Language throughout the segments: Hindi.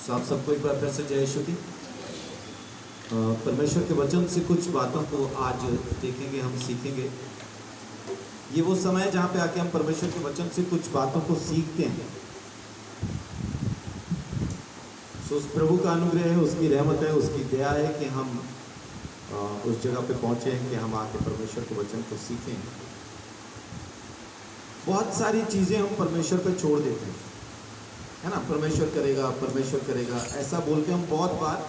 तो आप सबको एक बार फिर से जय श्रुति। परमेश्वर के वचन से कुछ बातों को आज देखेंगे, हम सीखेंगे। ये वो समय है जहाँ पे आके हम परमेश्वर के वचन से कुछ बातों को सीखते हैं। तो उस प्रभु का अनुग्रह है, उसकी रहमत है, उसकी दया है कि हम उस जगह पे पहुँचे हैं कि हम आके परमेश्वर के वचन को सीखें। बहुत सारी चीज़ें हम परमेश्वर पे छोड़ देते हैं, है ना। परमेश्वर करेगा, परमेश्वर करेगा, ऐसा बोल के हम बहुत बार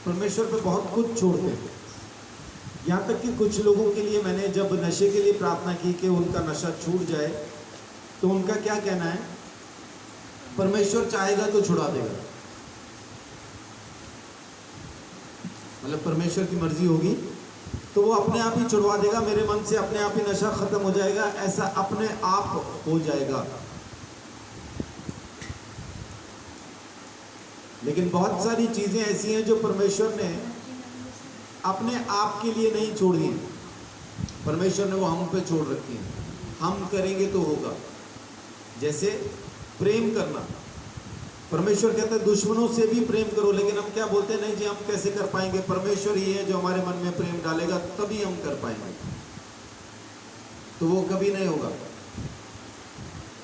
परमेश्वर पे बहुत कुछ छोड़ते हैं। यहाँ तक कि कुछ लोगों के लिए मैंने जब नशे के लिए प्रार्थना की कि उनका नशा छूट जाए, तो उनका क्या कहना है, परमेश्वर चाहेगा तो छुड़ा देगा। मतलब परमेश्वर की मर्जी होगी तो वो अपने आप ही छुड़वा देगा, मेरे मन से अपने आप ही नशा खत्म हो जाएगा, ऐसा अपने आप हो जाएगा। लेकिन बहुत सारी चीजें ऐसी हैं जो परमेश्वर ने अपने आप के लिए नहीं छोड़ी हैं, परमेश्वर ने वो हम पे छोड़ रखी हैं। हम करेंगे तो होगा। जैसे प्रेम करना, परमेश्वर कहता है दुश्मनों से भी प्रेम करो, लेकिन हम क्या बोलते हैं, नहीं जी हम कैसे कर पाएंगे, परमेश्वर ही है जो हमारे मन में प्रेम डालेगा तभी हम कर पाएंगे। तो वो कभी नहीं होगा।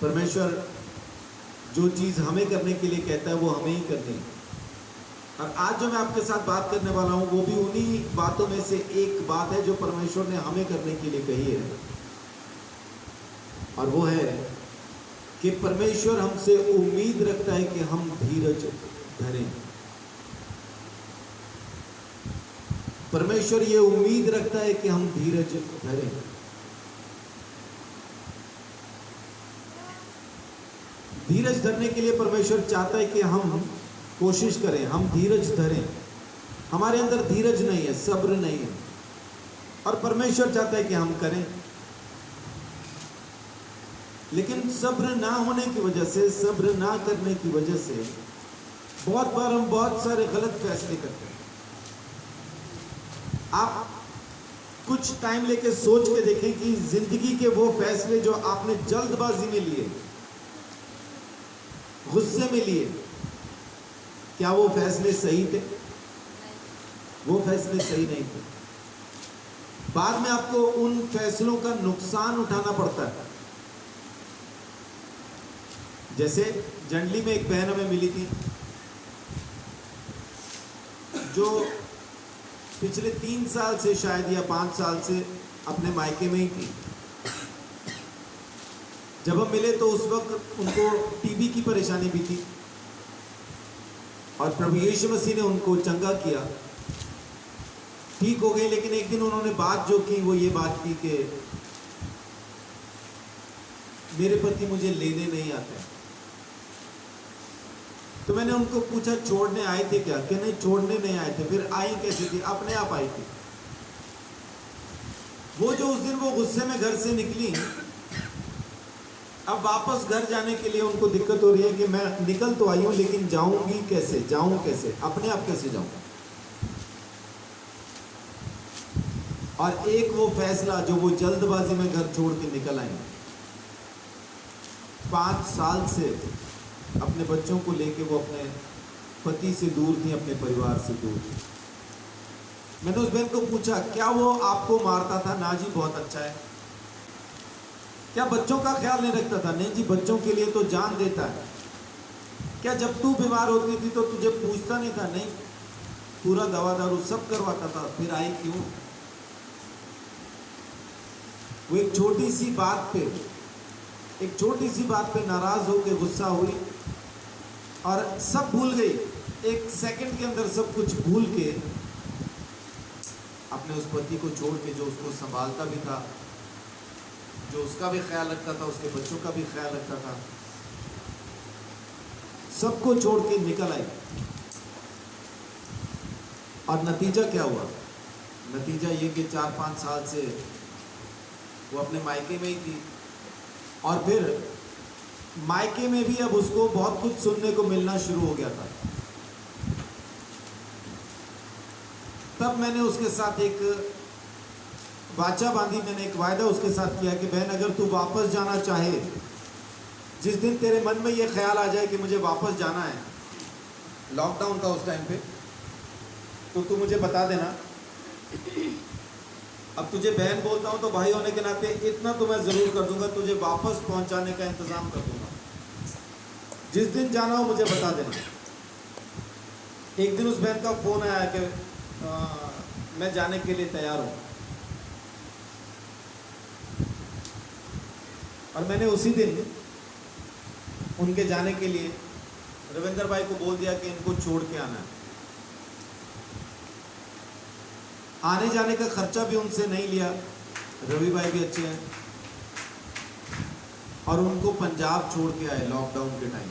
परमेश्वर जो चीज़ हमें करने के लिए कहता है वो हमें ही करनी है। और आज जो मैं आपके साथ बात करने वाला हूँ वो भी उन्हीं बातों में से एक बात है जो परमेश्वर ने हमें करने के लिए कही है। और वो है कि परमेश्वर हमसे उम्मीद रखता है कि हम धीरज धरें। परमेश्वर ये उम्मीद रखता है कि हम धीरज धरें। धीरज धरने के लिए परमेश्वर चाहता है कि हम कोशिश करें, हम धीरज धरें। हमारे अंदर धीरज नहीं है, सब्र नहीं है, और परमेश्वर चाहता है कि हम करें। लेकिन सब्र ना होने की वजह से, सब्र ना करने की वजह से बहुत बार हम बहुत सारे गलत फैसले करते हैं। आप कुछ टाइम लेके सोच के देखें कि जिंदगी के वो फैसले जो आपने जल्दबाजी में लिए, गुस्से में लिए, क्या वो फैसले सही थे? वो फैसले सही नहीं थे। बाद में आपको उन फैसलों का नुकसान उठाना पड़ता है। जैसे जंडली में एक बहन हमें मिली थी जो पिछले 3 साल से शायद या 5 साल से अपने मायके में ही थी। जब हम मिले तो उस वक्त उनको टीबी की परेशानी भी थी और प्रभु यीशु मसीह ने उनको चंगा किया, ठीक हो गई। लेकिन एक दिन उन्होंने बात जो की वो ये बात की कि मेरे पति मुझे लेने नहीं आते। तो मैंने उनको पूछा छोड़ने आए थे क्या? कि नहीं छोड़ने नहीं आए थे। फिर आई कैसे थी? अपने आप आई थी। वो जो उस दिन वो गुस्से में घर से निकली, अब वापस घर जाने के लिए उनको दिक्कत हो रही है कि मैं निकल तो आई हूं लेकिन जाऊंगी कैसे, जाऊं कैसे, अपने आप कैसे जाऊं। और एक वो फैसला जो वो जल्दबाजी में घर छोड़ के निकल आई। 5 साल से अपने बच्चों को लेके वो अपने पति से दूर थी, अपने परिवार से दूर थी। मैंने उस बहन को पूछा क्या वो आपको मारता था? ना जी बहुत अच्छा है। क्या बच्चों का ख्याल नहीं रखता था? नहीं जी बच्चों के लिए तो जान देता है। क्या जब तू बीमार होती थी तो तुझे पूछता नहीं था? नहीं, पूरा दवा दारू सब करवाता था। फिर आई क्यों? वो एक छोटी सी बात पे नाराज होकर गुस्सा हुई और सब भूल गई। 1 सेकंड के अंदर सब कुछ भूल के अपने उस पति को छोड़ के, जो उसको संभालता भी था, जो उसका भी ख्याल रखता था, उसके बच्चों का भी ख्याल रखता था, सबको छोड़ के निकल आई। और नतीजा क्या हुआ? नतीजा ये कि 4-5 साल से वो अपने मायके में ही थी। और फिर मायके में भी अब उसको बहुत कुछ सुनने को मिलना शुरू हो गया था। तब मैंने उसके साथ एक वाचा बांधी, मैंने एक वायदा उसके साथ किया कि बहन अगर तू वापस जाना चाहे, जिस दिन तेरे मन में ये ख्याल आ जाए कि मुझे वापस जाना है, लॉकडाउन था उस टाइम पे, तो तू मुझे बता देना। अब तुझे बहन बोलता हूँ तो भाई होने के नाते इतना तो मैं ज़रूर कर दूंगा, तुझे वापस पहुंचाने का इंतज़ाम कर दूंगा। जिस दिन जाना हो मुझे बता देना। एक दिन उस बहन का फ़ोन आया कि मैं जाने के लिए तैयार हूँ, और मैंने उसी दिन उनके जाने के लिए रविंदर भाई को बोल दिया कि इनको छोड़ के आना है। आने जाने का खर्चा भी उनसे नहीं लिया, रवि भाई भी अच्छे हैं, और उनको पंजाब छोड़ के आए लॉकडाउन के टाइम।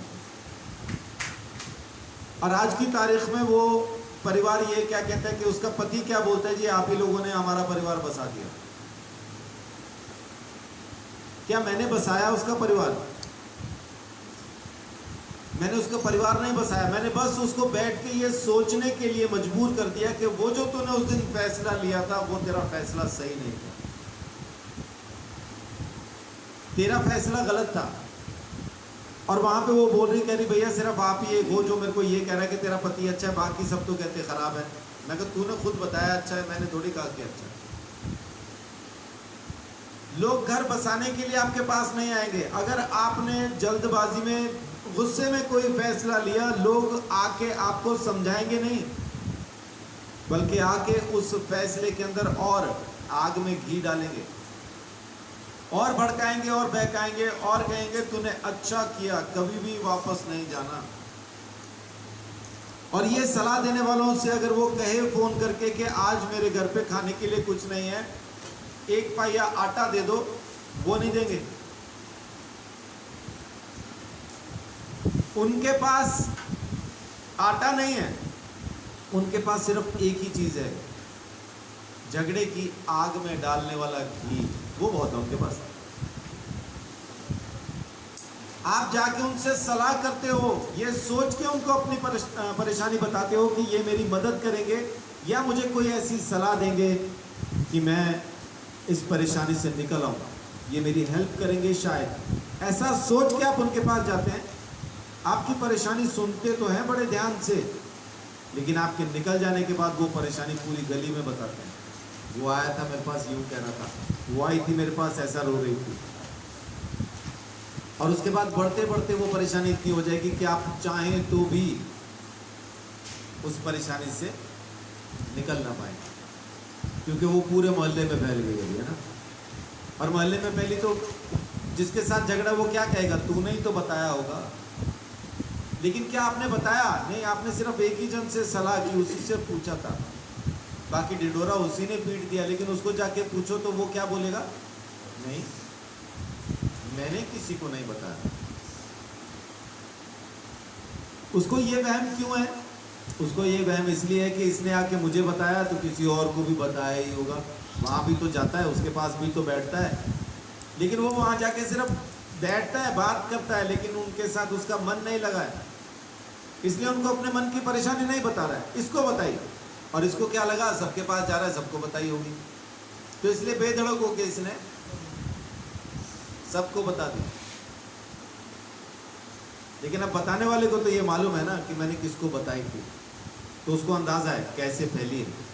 और आज की तारीख में वो परिवार ये क्या कहता है कि उसका पति क्या बोलता है, जी आप ही लोगों ने हमारा परिवार बसा दिया। क्या मैंने बसाया उसका परिवार? मैंने उसका परिवार नहीं बसाया, मैंने बस उसको बैठ के ये सोचने के लिए मजबूर कर दिया कि वो जो तूने उस दिन फैसला लिया था वो तेरा फैसला सही नहीं था, तेरा फैसला गलत था। और वहां पे वो बोल रही, कह रही भैया सिर्फ आप ही एक हो जो मेरे को ये कह रहा है कि तेरा पति अच्छा है, बाकी सब तो कहते खराब है। मैं कहा तूने खुद बताया अच्छा है, मैंने थोड़ी कहा कि अच्छा है। लोग घर बसाने के लिए आपके पास नहीं आएंगे। अगर आपने जल्दबाजी में, गुस्से में कोई फैसला लिया, लोग आके आपको समझाएंगे नहीं, बल्कि आके उस फैसले के अंदर और आग में घी डालेंगे, और भड़काएंगे और बहकाएंगे और कहेंगे तूने अच्छा किया, कभी भी वापस नहीं जाना। और ये सलाह देने वालों से अगर वो कहे फोन करके कि आज मेरे घर पे खाने के लिए कुछ नहीं है, एक पाइया आटा दे दो, वो नहीं देंगे। उनके पास आटा नहीं है, उनके पास सिर्फ एक ही चीज है, झगड़े की आग में डालने वाला घी, वो बहुत है उनके पास। आप जाके उनसे सलाह करते हो, ये सोच के उनको अपनी परेशानी बताते हो कि ये मेरी मदद करेंगे या मुझे कोई ऐसी सलाह देंगे कि मैं इस परेशानी से निकल आऊं, ये मेरी हेल्प करेंगे शायद। ऐसा सोच के आप उनके पास जाते हैं। आपकी परेशानी सुनते तो हैं बड़े ध्यान से, लेकिन आपके निकल जाने के बाद वो परेशानी पूरी गली में बताते हैं। वो आया था मेरे पास यूं कह रहा था, वो आई थी मेरे पास ऐसा रो रही थी। और उसके बाद बढ़ते बढ़ते वो परेशानी इतनी हो जाएगी कि आप चाहें तो भी उस परेशानी से निकल ना पाए, क्योंकि वो पूरे मोहल्ले में फैल गई है ना। और मोहल्ले में पहली तो जिसके साथ झगड़ा वो क्या कहेगा, तूने ही तो बताया होगा। लेकिन क्या आपने बताया? नहीं, आपने सिर्फ एक ही जन से सलाह की, उसी से पूछा था, बाकी डिडोरा उसी ने पीट दिया। लेकिन उसको जाके पूछो तो वो क्या बोलेगा, नहीं मैंने किसी को नहीं बताया। उसको ये वहम क्यों है? उसको ये वहम इसलिए है कि इसने आके मुझे बताया तो किसी और को भी बताया ही होगा, वहाँ भी तो जाता है, उसके पास भी तो बैठता है। लेकिन वो वहाँ जाके सिर्फ बैठता है, बात करता है, लेकिन उनके साथ उसका मन नहीं लगा है, इसलिए उनको अपने मन की परेशानी नहीं बता रहा है। इसको बताई, और इसको क्या लगा सबके पास जा रहा है, सबको बताई होगी, तो इसलिए बेधड़क होके इसने सबको बता दी। लेकिन अब बताने वाले को तो ये मालूम है ना कि मैंने किसको बताई थी, तो उसको अंदाजा है कैसे फैली है।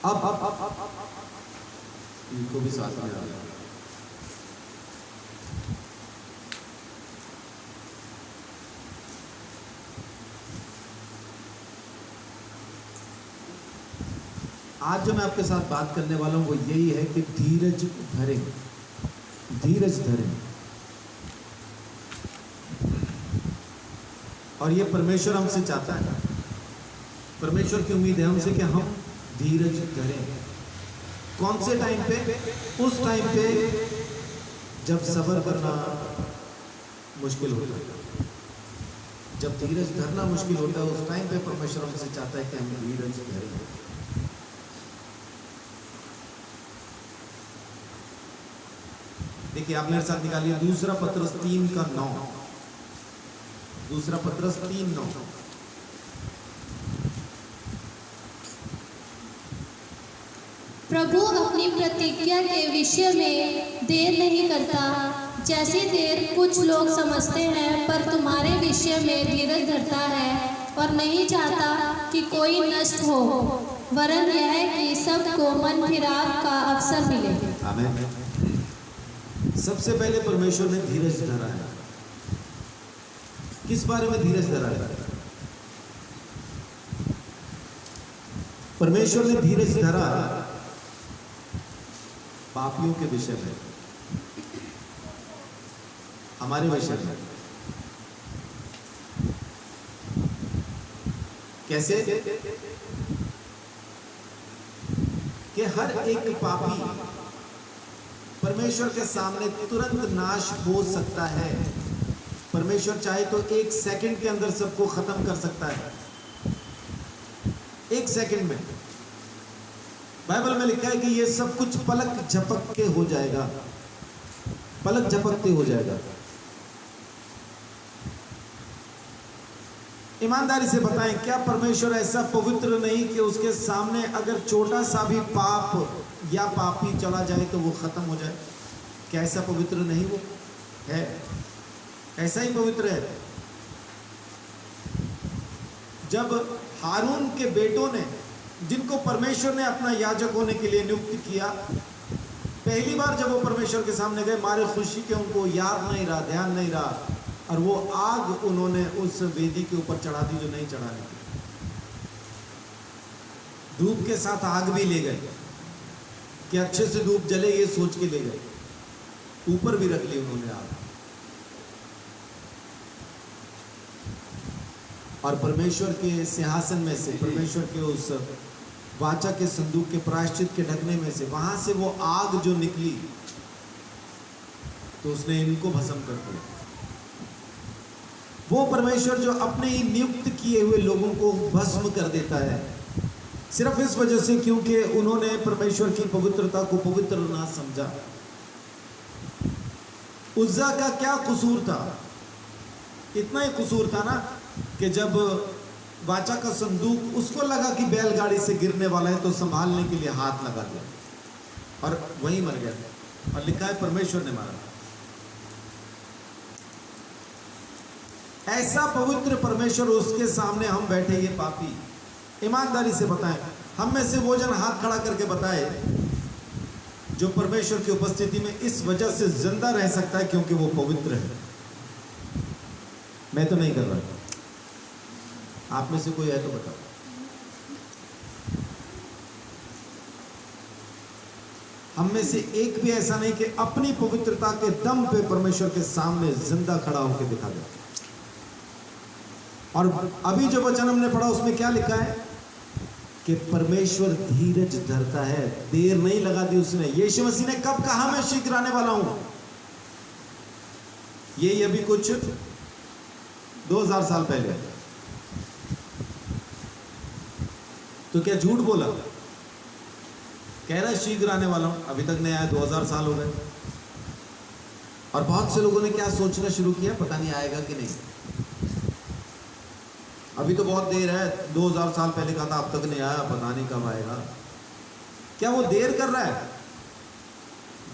अब इनको भी साथ में आ गया। आज जो मैं आपके साथ बात करने वाला हूं वो यही है कि धीरज धरें, धीरज धरें। और ये परमेश्वर हमसे चाहता है, परमेश्वर की उम्मीद है हमसे कि हम धीरज धरें। कौन से टाइम पे? उस टाइम पे जब सब्र करना मुश्किल होता है, जब धीरज धरना मुश्किल होता है, उस टाइम पे परमेश्वर हमसे चाहता है कि हम धीरज धरें। देखिए आप मेरे साथ निकालिए दूसरा पत्रस 3:9, दूसरा पत्रस 3:9। प्रभु अपनी प्रतिज्ञा के विषय में देर नहीं करता, जैसी देर कुछ लोग समझते हैं, पर तुम्हारे विषय में धीरज धरता है और नहीं चाहता कि कोई नष्ट हो, वरन यह कि सबको मन फिराव का अवसर मिले। आमीन। सबसे पहले परमेश्वर ने धीरज धरा है। किस बारे में धीरज धरा है? परमेश्वर ने धीरज धरा पापियों के विषय में, हमारे विषय में। कैसे? कि हर एक पापी परमेश्वर के सामने तुरंत नाश हो सकता है। परमेश्वर चाहे तो 1 सेकंड के अंदर सबको खत्म कर सकता है, 1 सेकंड में। बाइबल में लिखा है कि ये सब कुछ पलक झपक के हो जाएगा, पलक झपकते हो जाएगा। ईमानदारी से बताएं, क्या परमेश्वर ऐसा पवित्र नहीं कि उसके सामने अगर छोटा सा भी पाप या पापी चला जाए तो वो खत्म हो जाए? क्या ऐसा पवित्र नहीं वो है? ऐसा ही पवित्र है। जब हारून के बेटों ने, जिनको परमेश्वर ने अपना याजक होने के लिए नियुक्त किया, पहली बार जब वो परमेश्वर के सामने गए, मारे खुशी के उनको याद नहीं रहा, ध्यान नहीं रहा, और वो आग उन्होंने उस वेदी के ऊपर चढ़ा दी जो नहीं चढ़ानी थी। धूप के साथ आग भी ले गए कि अच्छे से धूप जले, ये सोच के ले गए। ऊपर भी रख ली उन्होंने आग। और परमेश्वर के सिंहासन में से, परमेश्वर के उस वाचा के संदूक के प्रायश्चित के ढकने में से, वहां से वो आग जो निकली तो उसने इनको भस्म कर दिया। वो परमेश्वर जो अपने ही नियुक्त किए हुए लोगों को भस्म कर देता है, सिर्फ इस वजह से क्योंकि उन्होंने परमेश्वर की पवित्रता को पवित्र ना समझा। उज्जा का क्या कसूर था? इतना ही कसूर था ना कि जब वाचा का संदूक, उसको लगा कि बैलगाड़ी से गिरने वाला है, तो संभालने के लिए हाथ लगा दिया और वहीं मर गया। और लिखा है परमेश्वर ने मारा। ऐसा पवित्र परमेश्वर, उसके सामने हम बैठे ये पापी। ईमानदारी से बताएं, हम में से वो जन हाथ खड़ा करके बताए जो परमेश्वर की उपस्थिति में इस वजह से जिंदा रह सकता है क्योंकि वो पवित्र है। मैं तो नहीं कर रहा, आप में से कोई है तो बताओ। हम में से एक भी ऐसा नहीं कि अपनी पवित्रता के दम पे परमेश्वर के सामने जिंदा खड़ा होकर दिखा दे। और अभी जो वचन हमने पढ़ा उसमें क्या लिखा है कि परमेश्वर धीरज धरता है, देर नहीं लगा दी उसने। यीशु मसीह ने कब कहा मैं शीघ्र आने वाला हूं? ये अभी कुछ 2000 साल पहले। तो क्या झूठ बोला? कह रहा है शीघ्र आने वाला हूं, अभी तक नहीं आया, 2000 साल हो गए। और बहुत से लोगों ने क्या सोचना शुरू किया, पता नहीं आएगा कि नहीं, अभी तो बहुत देर है, 2000 साल पहले कहा था, अब तक नहीं आया, पता नहीं कब आएगा। क्या वो देर कर रहा है?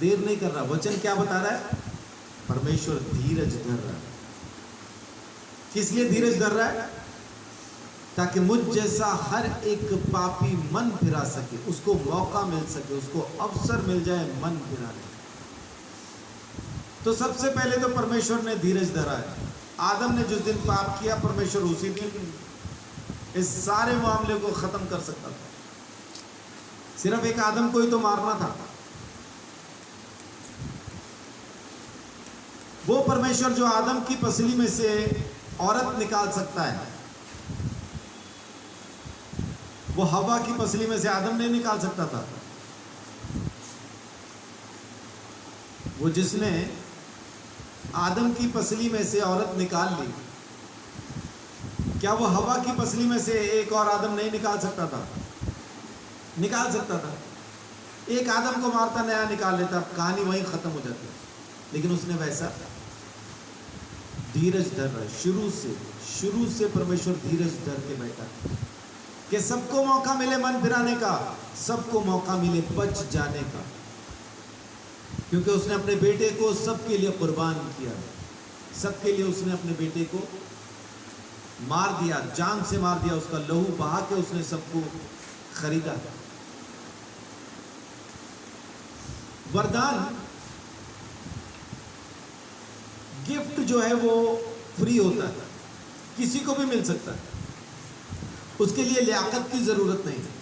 देर नहीं कर रहा। वचन क्या बता रहा है? परमेश्वर धीरज धर रहा है। किस लिए धीरज धर रहा है? ताकि मुझ जैसा हर एक पापी मन फिरा सके, उसको मौका मिल सके, उसको अवसर मिल जाए मन फिराने। तो सबसे पहले तो परमेश्वर ने धीरज धरा है। आदम ने जिस दिन पाप किया, परमेश्वर उसी दिन इस सारे मामले को खत्म कर सकता था। सिर्फ एक आदम को ही तो मारना था। वो परमेश्वर जो आदम की पसली में से औरत निकाल सकता है, वो हवा की पसली में से आदम नहीं निकाल सकता था। वो जिसने आदम की पसली में से औरत निकाल ली, क्या वो हवा की पसली में से एक और आदम नहीं निकाल सकता था? निकाल सकता था। एक आदम को मारता, नया निकाल लेता, कहानी वहीं खत्म हो जाती। लेकिन उसने वैसा धीरज धर रहा है। शुरू से परमेश्वर धीरज धर के बैठा कि कि सबको मौका मिले मन फिराने का, सबको मौका मिले बच जाने का, क्योंकि उसने अपने बेटे को सबके लिए कुर्बान किया। सबके लिए उसने अपने बेटे को मार दिया, जान से मार दिया, उसका लहू बहा के उसने सबको खरीदा। वरदान गिफ्ट जो है वो फ्री होता है, किसी को भी मिल सकता है, उसके लिए लियाकत की जरूरत नहीं है।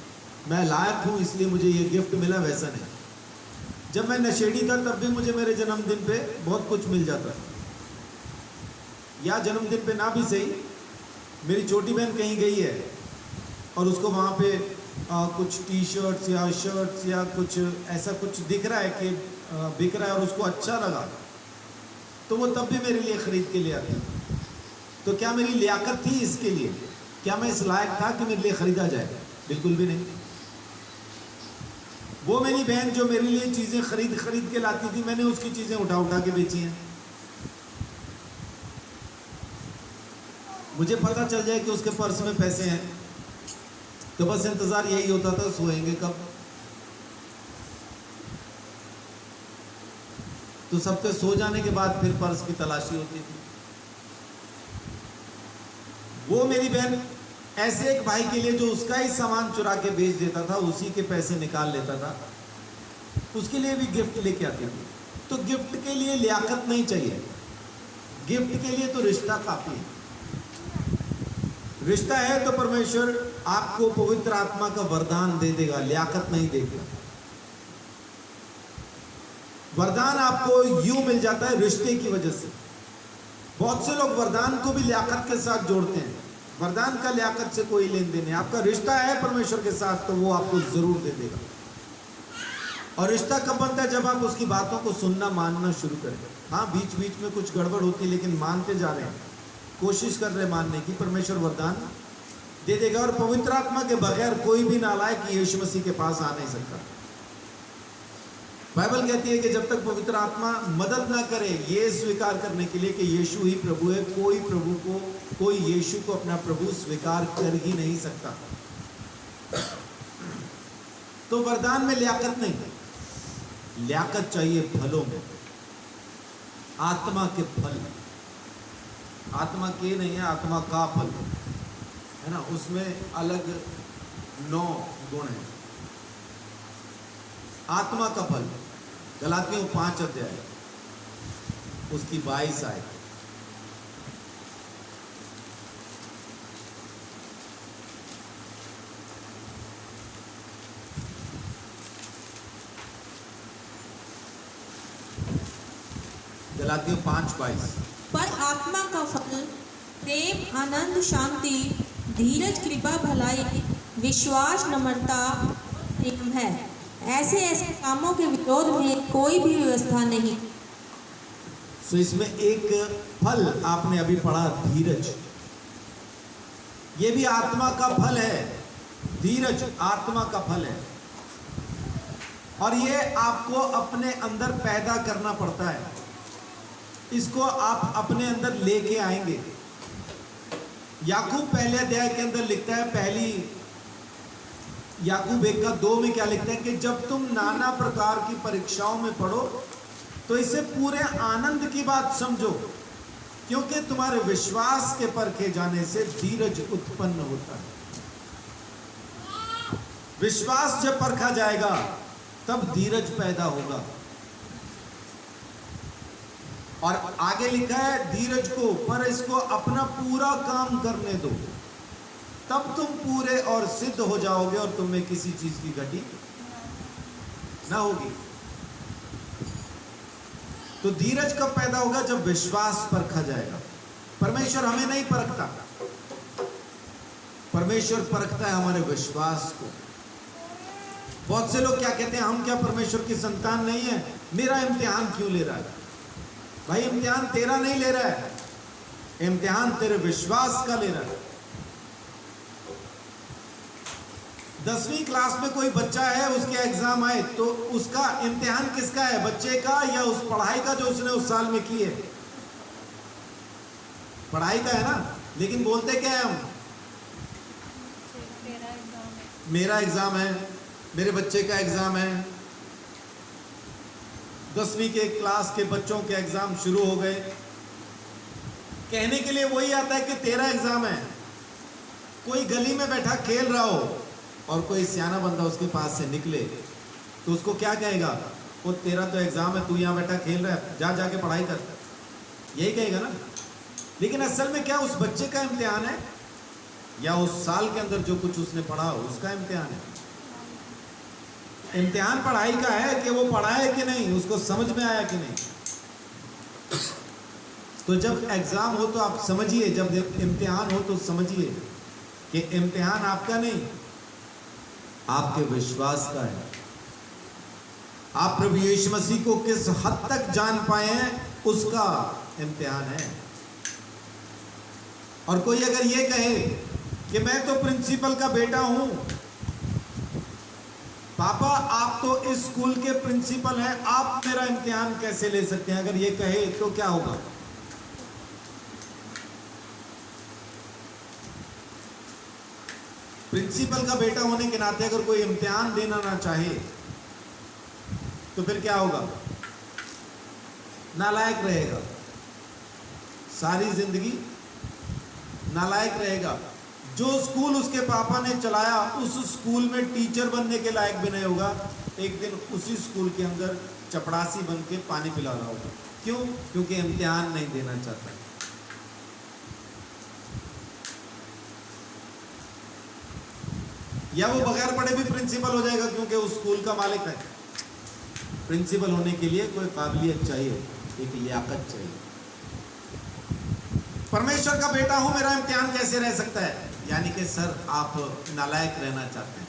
मैं लायक हूं इसलिए मुझे ये गिफ्ट मिला, वैसा नहीं। जब मैं नशेड़ी था तब भी मुझे मेरे जन्मदिन पे बहुत कुछ मिल जाता था, या जन्मदिन पे ना भी सही, मेरी छोटी बहन कहीं गई है और उसको वहाँ पे कुछ टी शर्ट्स या शर्ट्स या कुछ ऐसा कुछ दिख रहा है कि बिक रहा है और उसको अच्छा लगा, तो वो तब भी मेरे लिए ख़रीद के ले आती। तो क्या मेरी लियाकत थी इसके लिए? क्या मैं इस लायक था कि मेरे लिए ख़रीदा जाए? बिल्कुल भी नहीं। वो मेरी बहन जो मेरे लिए चीज़ें खरीद के लाती थी, मैंने उसकी चीज़ें उठा के बेची हैं। मुझे पता चल जाए कि उसके पर्स में पैसे हैं तो बस इंतज़ार यही होता था, सोएंगे कब। तो सबके सो जाने के बाद फिर पर्स की तलाशी होती थी। वो मेरी बहन ऐसे एक भाई के लिए जो उसका ही सामान चुरा के बेच देता था, उसी के पैसे निकाल लेता था, उसके लिए भी गिफ्ट लेके आती थी। तो गिफ्ट के लिए लियाकत नहीं चाहिए, गिफ्ट के लिए तो रिश्ता काफी है। रिश्ता है तो परमेश्वर आपको पवित्र आत्मा का वरदान दे देगा, लियाकत नहीं देगा। वरदान आपको यूं मिल जाता है रिश्ते की वजह से। बहुत से लोग वरदान को भी लियाकत के साथ जोड़ते हैं। वरदान का लियाकत से कोई लेन देन नहीं। आपका रिश्ता है परमेश्वर के साथ तो वो आपको जरूर दे देगा। और रिश्ता कब बनता है? जब आप उसकी बातों को सुनना मानना शुरू करें। हाँ, बीच बीच में कुछ गड़बड़ होती है, लेकिन मानते जा रहे हैं, कोशिश कर रहे हैं मानने की, परमेश्वर वरदान दे देगा। और पवित्र आत्मा के बगैर कोई भी नालायक यीशु मसीह के पास आ नहीं सकता। बाइबल कहती है कि जब तक पवित्र आत्मा मदद ना करे ये स्वीकार करने के लिए कि यीशु ही प्रभु है, कोई यीशु को अपना प्रभु स्वीकार कर ही नहीं सकता। तो वरदान में लियाकत नहीं, लियाकत चाहिए फलों में, आत्मा के फल। आत्मा के नहीं है, आत्मा का फल है ना, उसमें अलग 9 गुण हैं। आत्मा का फल गलातियों 5 अध्याय उसकी 22 आयत। गलातियों 5:22। पर आत्मा का फल प्रेम, आनंद, शांति, धीरज, कृपा, भलाई, विश्वास, नम्रता, प्रेम है। ऐसे कामों के विरोध में कोई भी व्यवस्था नहीं। तो इसमें एक फल आपने अभी पढ़ा, धीरज। ये भी आत्मा का फल है। धीरज आत्मा का फल है और ये आपको अपने अंदर पैदा करना पड़ता है। इसको आप अपने अंदर लेके आएंगे। याकूब पहले अध्याय के अंदर लिखता है, पहली याकूब 1:2 में क्या लिखते हैं कि जब तुम नाना प्रकार की परीक्षाओं में पढ़ो तो इसे पूरे आनंद की बात समझो, क्योंकि तुम्हारे विश्वास के परखे जाने से धीरज उत्पन्न होता है। विश्वास जब परखा जाएगा तब धीरज पैदा होगा। और आगे लिखा है धीरज को, पर इसको अपना पूरा काम करने दो, तब तुम पूरे और सिद्ध हो जाओगे और तुम में किसी चीज की घटी ना होगी। तो धीरज कब पैदा होगा? जब विश्वास परखा जाएगा। परमेश्वर हमें नहीं परखता, परमेश्वर परखता है हमारे विश्वास को। बहुत से लोग क्या कहते हैं, हम क्या परमेश्वर की संतान नहीं है, मेरा इम्तिहान क्यों ले रहा है? भाई इम्तिहान तेरा नहीं ले रहा है, इम्तिहान तेरे विश्वास का ले रहा है। 10वीं क्लास में कोई बच्चा है, उसके एग्जाम आए तो उसका इम्तिहान किसका है? बच्चे का या उस पढ़ाई का जो उसने उस साल में की है? पढ़ाई का है ना। लेकिन बोलते क्या है हम? मेरा एग्ज़ाम है, मेरे बच्चे का एग्ज़ाम है, 10वीं के क्लास के बच्चों के एग्ज़ाम शुरू हो गए। कहने के लिए वही आता है कि तेरा एग्ज़ाम है। कोई गली में बैठा खेल रहा हो और कोई सियाना बंदा उसके पास से निकले तो उसको क्या कहेगा? वो तेरा तो एग्ज़ाम है, तू यहाँ बैठा खेल रहा है, जा जाके पढ़ाई कर, यही कहेगा ना। लेकिन असल में क्या उस बच्चे का इम्तिहान है या उस साल के अंदर जो कुछ उसने पढ़ा उसका इम्तिहान है? इम्तिहान पढ़ाई का है कि वो पढ़ा है कि नहीं, उसको समझ में आया कि नहीं। तो जब एग्ज़ाम हो तो आप समझिए, जब इम्तिहान हो तो समझिए कि इम्तिहान आपका नहीं, आपके विश्वास का है। आप प्रभु यीशु मसीह को किस हद तक जान पाए हैं उसका इम्तिहान है। और कोई अगर ये कहे कि मैं तो प्रिंसिपल का बेटा हूं, पापा आप तो इस स्कूल के प्रिंसिपल हैं, आप मेरा इम्तिहान कैसे ले सकते हैं? अगर ये कहे तो क्या होगा? प्रिंसिपल का बेटा होने के नाते अगर कोई इम्तिहान देना ना चाहे तो फिर क्या होगा? नालायक रहेगा, सारी जिंदगी नालायक रहेगा। जो स्कूल उसके पापा ने चलाया उस स्कूल में टीचर बनने के लायक भी नहीं होगा। एक दिन उसी स्कूल के अंदर चपड़ासी बन के पानी पिला रहा होगा। क्यों? क्योंकि इम्तिहान नहीं देना चाहता। या वो बगैर पढ़े भी प्रिंसिपल हो जाएगा क्योंकि उस स्कूल का मालिक है। प्रिंसिपल होने के लिए कोई काबिलियत चाहिए, एक लियाकत चाहिए। परमेश्वर का बेटा हूं, मेरा इम्तिहान कैसे रह सकता है? यानी कि सर आप नालायक रहना चाहते हैं।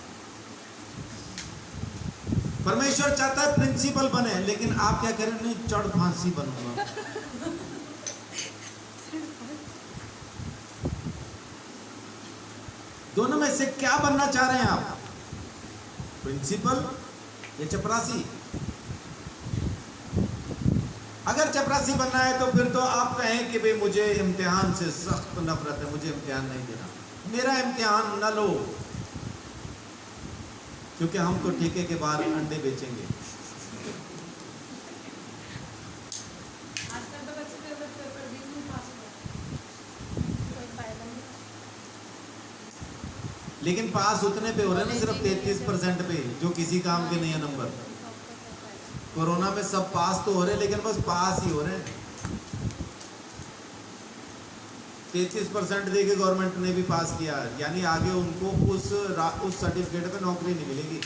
परमेश्वर चाहता है प्रिंसिपल बने, लेकिन आप क्या करें? नहीं, चढ़ फांसी बनूंगा। दोनों में से क्या बनना चाह रहे हैं आप? प्रिंसिपल या चपरासी? अगर चपरासी बनना है तो फिर तो आप कहें कि भाई मुझे इम्तिहान से सख्त नफरत है, मुझे इम्तिहान नहीं देना, मेरा इम्तिहान न लो, क्योंकि हम तो ठेके के बाहर अंडे बेचेंगे। लेकिन पास उतने पे हो रहे हैं ना, सिर्फ 33% पे, जो किसी काम के नहीं है नंबर। कोरोना में सब पास तो हो रहे हैं, लेकिन बस पास ही हो रहे हैं। 33% दे के गवर्नमेंट ने भी पास किया, यानी आगे उनको उस सर्टिफिकेट पे नौकरी नहीं मिलेगी।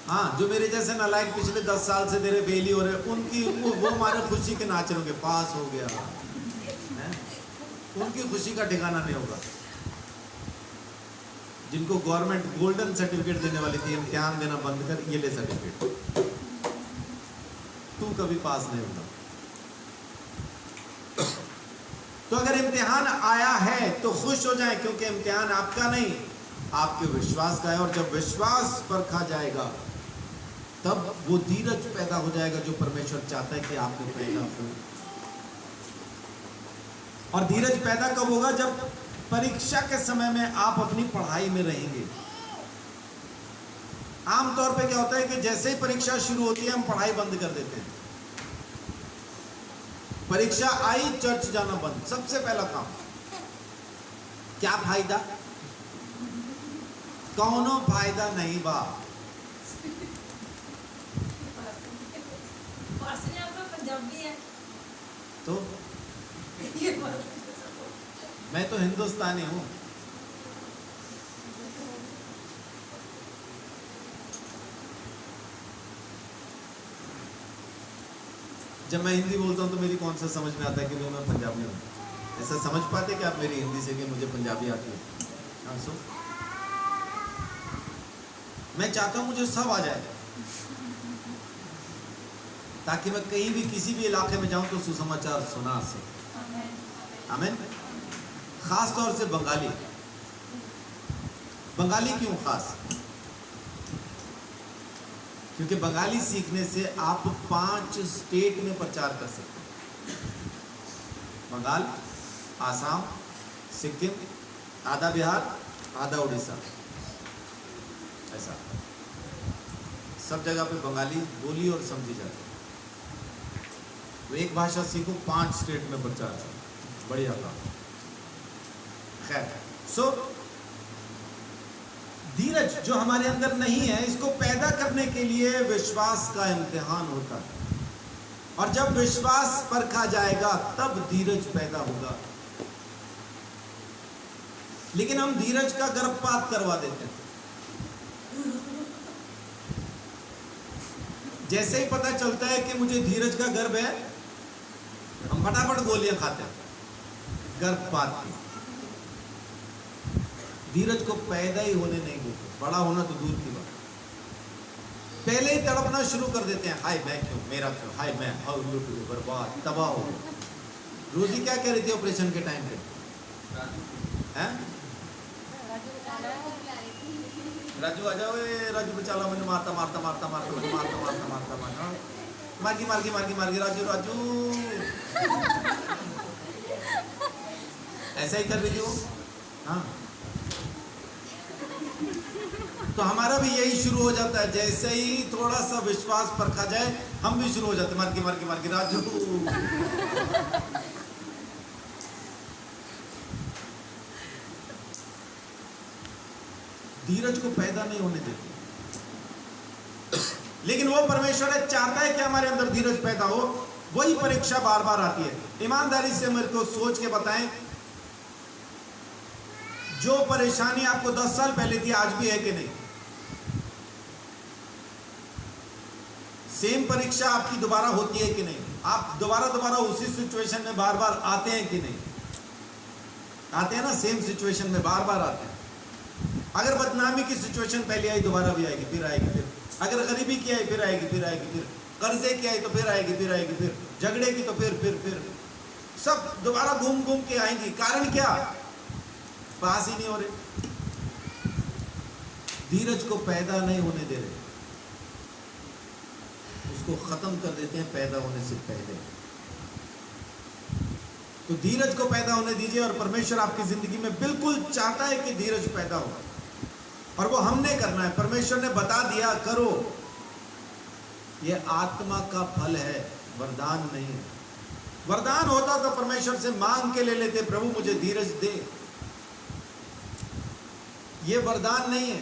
हाँ, जो मेरे जैसे नालायक पिछले 10 साल से तेरे फेल ही हो रहे, उनकी वो हमारे खुशी के नाच रहे होंगे, पास हो गया है? उनकी खुशी का ठिकाना नहीं होगा। जिनको गवर्नमेंट गोल्डन सर्टिफिकेट देने वाली थी, इम्तिहान देना बंद कर, ये ले सर्टिफिकेट, तू कभी पास नहीं होगा। तो अगर इम्तिहान आया है तो खुश हो जाए, क्योंकि इम्तिहान आपका नहीं, आपके विश्वास का है। और जब विश्वास परखा जाएगा तब वो धीरज पैदा हो जाएगा जो परमेश्वर चाहता है कि आप में पैदा हो। और धीरज पैदा कब होगा? जब परीक्षा के समय में आप अपनी पढ़ाई में रहेंगे। आमतौर पे क्या होता है कि जैसे ही परीक्षा शुरू होती है हम पढ़ाई बंद कर देते हैं। परीक्षा आई, चर्च जाना बंद, सबसे पहला काम। क्या फायदा? कौनो फायदा नहीं बा। तो मैं तो हिंदुस्तानी हूं। जब मैं हिंदी बोलता हूं तो मेरी कौन सा समझ में आता है कि मैं पंजाबी हूं? ऐसा समझ पाते कि आप मेरी हिंदी से कि मुझे पंजाबी आती है? हाँ, सो मैं चाहता हूं मुझे सब आ जाए, ताकि मैं कहीं भी किसी भी इलाके में जाऊं तो सुसमाचार सुना सके। आमीन। खास तौर से बंगाली। बंगाली क्यों खास? क्योंकि बंगाली सीखने से आप 5 स्टेट में प्रचार कर सकते हैं। बंगाल, आसाम, सिक्किम, आधा बिहार, आधा उड़ीसा, ऐसा सब जगह पे बंगाली बोली और समझी जाती है। तो एक भाषा सीखो, 5 स्टेट में प्रचार है, बढ़िया काम। खैर, सो धीरज जो हमारे अंदर नहीं है, इसको पैदा करने के लिए विश्वास का इम्तिहान होता है, और जब विश्वास परखा जाएगा तब धीरज पैदा होगा। लेकिन हम धीरज का गर्भपात करवा देते हैं। जैसे ही पता चलता है कि मुझे धीरज का गर्भ है, हम फटाफट गोलियां खाते हैं गर्भपात की। धीरज को पैदा ही होने नहीं देते, बड़ा होना तो दूर की बात। पहले ही तड़पना शुरू कर देते हैं, हाय मैं क्यों, मेरा क्यों, हाय मैं, हाउ लुट बर्बाद, तबाह हो। रोजी क्या कह रही थी ऑपरेशन के टाइम पे? हैं? राजू आ जाओ, राजू बेचारा मैंने मारता मारता मारता मारता मारता मारता मारता मारता मारता मारगी मारगी मारगी मारगी राजू राजू ऐसा ही कर रही थी वो। हाँ, तो हमारा भी यही शुरू हो जाता है, जैसे ही थोड़ा सा विश्वास परखा जाए हम भी शुरू हो जाते हैं, मार के मार के मार के राजू। धीरज को पैदा नहीं होने देते, लेकिन वो परमेश्वर है चाहता है कि हमारे अंदर धीरज पैदा हो। वही परीक्षा बार बार आती है। ईमानदारी से मेरे को सोच के बताएं, जो परेशानी आपको 10 साल पहले थी आज भी है कि नहीं? सेम परीक्षा आपकी दोबारा होती है कि नहीं? आप दोबारा उसी सिचुएशन में बार बार आते हैं कि नहीं? आते हैं ना, सेम सिचुएशन में बार बार आते हैं। अगर बदनामी की सिचुएशन पहले आई, दोबारा भी आएगी, फिर आएगी, फिर अगर गरीबी की आई फिर आएगी, फिर आएगी, फिर कर्जे की आई तो फिर आएगी, फिर आएगी, फिर झगड़े की तो फिर सब दोबारा घूम घूम के आएंगी। कारण क्या? पास ही नहीं हो रहे, धीरज को पैदा नहीं होने दे रहे, उसको खत्म कर देते हैं पैदा होने से पहले। तो धीरज को पैदा होने दीजिए, और परमेश्वर आपकी जिंदगी में बिल्कुल चाहता है कि धीरज पैदा हो, और वो हमने करना है। परमेश्वर ने बता दिया करो, ये आत्मा का फल है, वरदान नहीं है। वरदान होता तो परमेश्वर से मांग के ले लेते, प्रभु मुझे धीरज दे। ये वरदान नहीं है,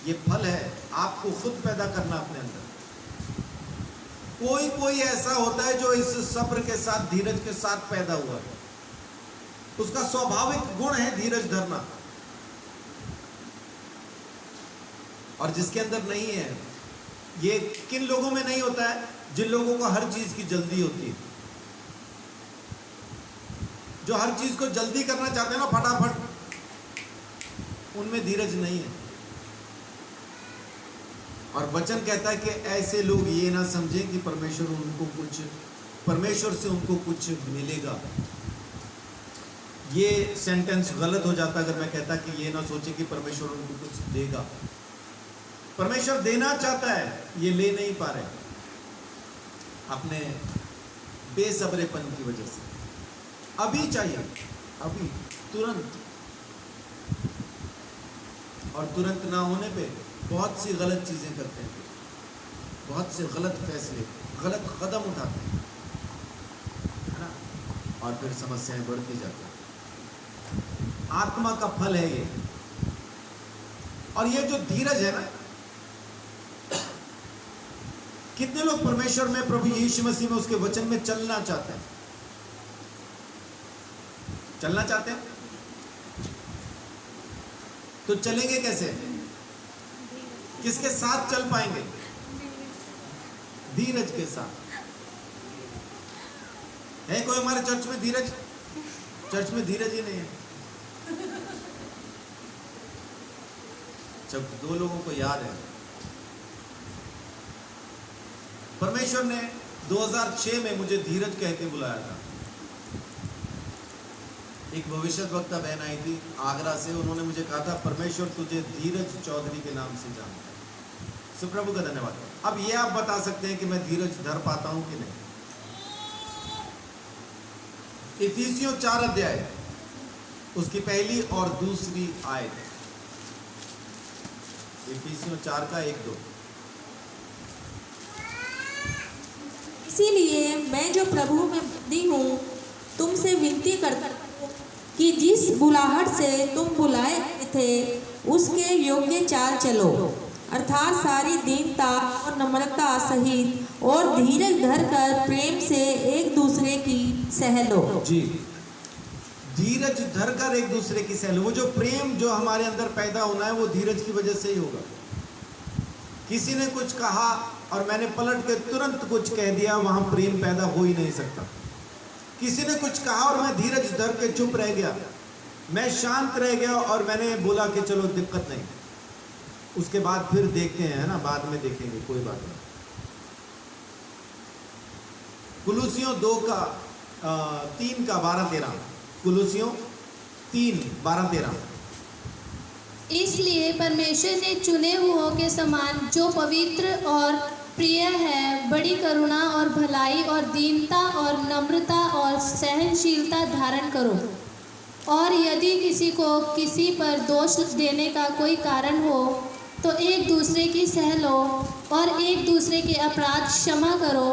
ये फल है, आपको खुद पैदा करना अपने अंदर। कोई ऐसा होता है जो इस सब्र के साथ, धीरज के साथ पैदा हुआ है, उसका स्वाभाविक गुण है धीरज धरना, और जिसके अंदर नहीं है। ये किन लोगों में नहीं होता है? जिन लोगों को हर चीज की जल्दी होती है, जो हर चीज को जल्दी करना चाहते हैं ना, फटाफट, उनमें धीरज नहीं है। और वचन कहता है कि ऐसे लोग ये ना समझें कि परमेश्वर से उनको कुछ मिलेगा। ये सेंटेंस गलत हो जाता अगर मैं कहता कि ये ना सोचे कि परमेश्वर उनको कुछ देगा। परमेश्वर देना चाहता है, ये ले नहीं पा रहे अपने बेसब्रेपन की वजह से। अभी चाहिए, अभी, तुरंत, और तुरंत ना होने पे बहुत सी गलत चीज़ें करते हैं, बहुत से गलत फैसले, गलत कदम उठाते हैं, है ना, और फिर समस्याएं बढ़ती जाती हैं। आत्मा का फल है ये। और ये जो धीरज है ना, कितने लोग परमेश्वर में, प्रभु यीशु मसीह में, उसके वचन में चलना चाहते हैं? चलना चाहते हैं तो चलेंगे कैसे? किसके साथ चल पाएंगे? धीरज के साथ। है कोई हमारे चर्च में धीरज? चर्च में धीरज ही नहीं है। जब 2 लोगों को याद है, परमेश्वर ने 2006 में मुझे धीरज कह के बुलाया था। एक भविष्यद्वक्ता बहन आई थी आगरा से, उन्होंने मुझे कहा था परमेश्वर तुझे धीरज चौधरी के नाम से जानता है। सो प्रभु का धन्यवाद। अब ये आप बता सकते हैं कि मैं धीरज धर पाता हूं कि नहीं? इफिसियों 4 अध्याय उसकी पहली और दूसरी आयत। इफिसियों 4 का 1-2। इसीलिए मैं जो प्रभु में बंदी हूँ तुमसे विनती करता हूँ कि जिस बुलाहट से तुम बुलाए गए थे उसके योग्य चाल चलो, अर्थात सारी दीनता और नम्रता सहित और धीरज धरकर प्रेम से एक दूसरे की सह लो। जी, धीरज धरकर एक दूसरे की सह लो। वो जो प्रेम जो हमारे अंदर पैदा होना है वो धीरज की वजह से ही होगा। किसी ने कुछ कहा और मैंने पलट के तुरंत कुछ कह दिया, वहां प्रेम पैदा हो ही नहीं सकता। किसी ने कुछ कहा और मैं धीरज धर के चुप रह गया, मैं शांत रह गया और मैंने बोला कि चलो दिक्कत नहीं, उसके बाद फिर देखते हैं, है ना, बाद में देखेंगे, कोई बात नहीं। कुलुसियों 2 का 3 का 12-13। कुलुसियों 3 12-13। इसलिए परमेश्वर ने चुने हुओं के समान जो पवित्र और प्रिय है बड़ी करुणा और भलाई और दीनता और नम्रता और सहनशीलता धारण करो। और यदि किसी को किसी पर दोष देने का कोई कारण हो तो एक दूसरे की सह लो और एक दूसरे के अपराध क्षमा करो।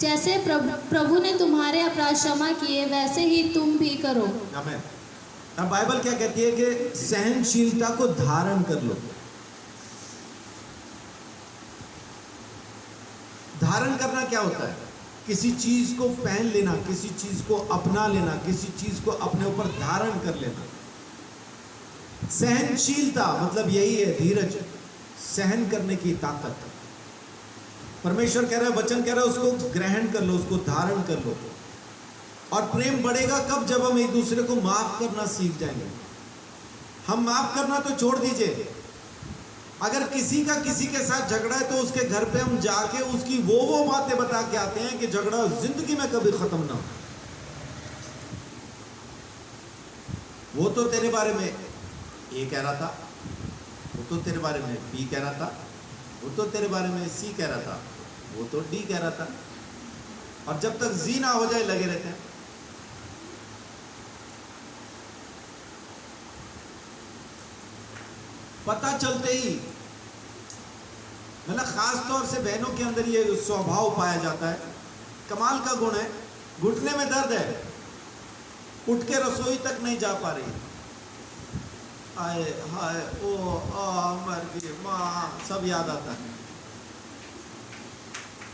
जैसे प्रभु ने तुम्हारे अपराध क्षमा किए वैसे ही तुम भी करो। आमीन। अब बाइबल क्या कहती है कि सहनशीलता को धारण कर लो। धारण करना क्या होता है? किसी चीज को पहन लेना, किसी चीज को अपना लेना, किसी चीज को अपने ऊपर धारण कर लेना। सहनशीलता मतलब यही है, धीरज, सहन करने की ताकत। परमेश्वर कह रहा है, वचन कह रहा है, उसको ग्रहण कर लो, उसको धारण कर लो। और प्रेम बढ़ेगा कब? जब हम एक दूसरे को माफ करना सीख जाएंगे। हम माफ करना तो छोड़ दीजिए, अगर किसी का किसी के साथ झगड़ा है तो उसके घर पे हम जाके उसकी वो बातें बता के आते हैं कि झगड़ा जिंदगी में कभी खत्म ना हो। वो तो तेरे बारे में ए कह रहा था, वो तो तेरे बारे में बी कह रहा था, वो तो तेरे बारे में सी कह रहा था, वो तो डी कह रहा था। और जब तक जी ना हो जाए लगे रहते हैं। पता चलते ही, मतलब खास तौर से बहनों के अंदर ये स्वभाव पाया जाता है, कमाल का गुण है। घुटने में दर्द है, उठ के रसोई तक नहीं जा पा रही, आए हाय ओ आ मर गई माँ, सब याद आता है।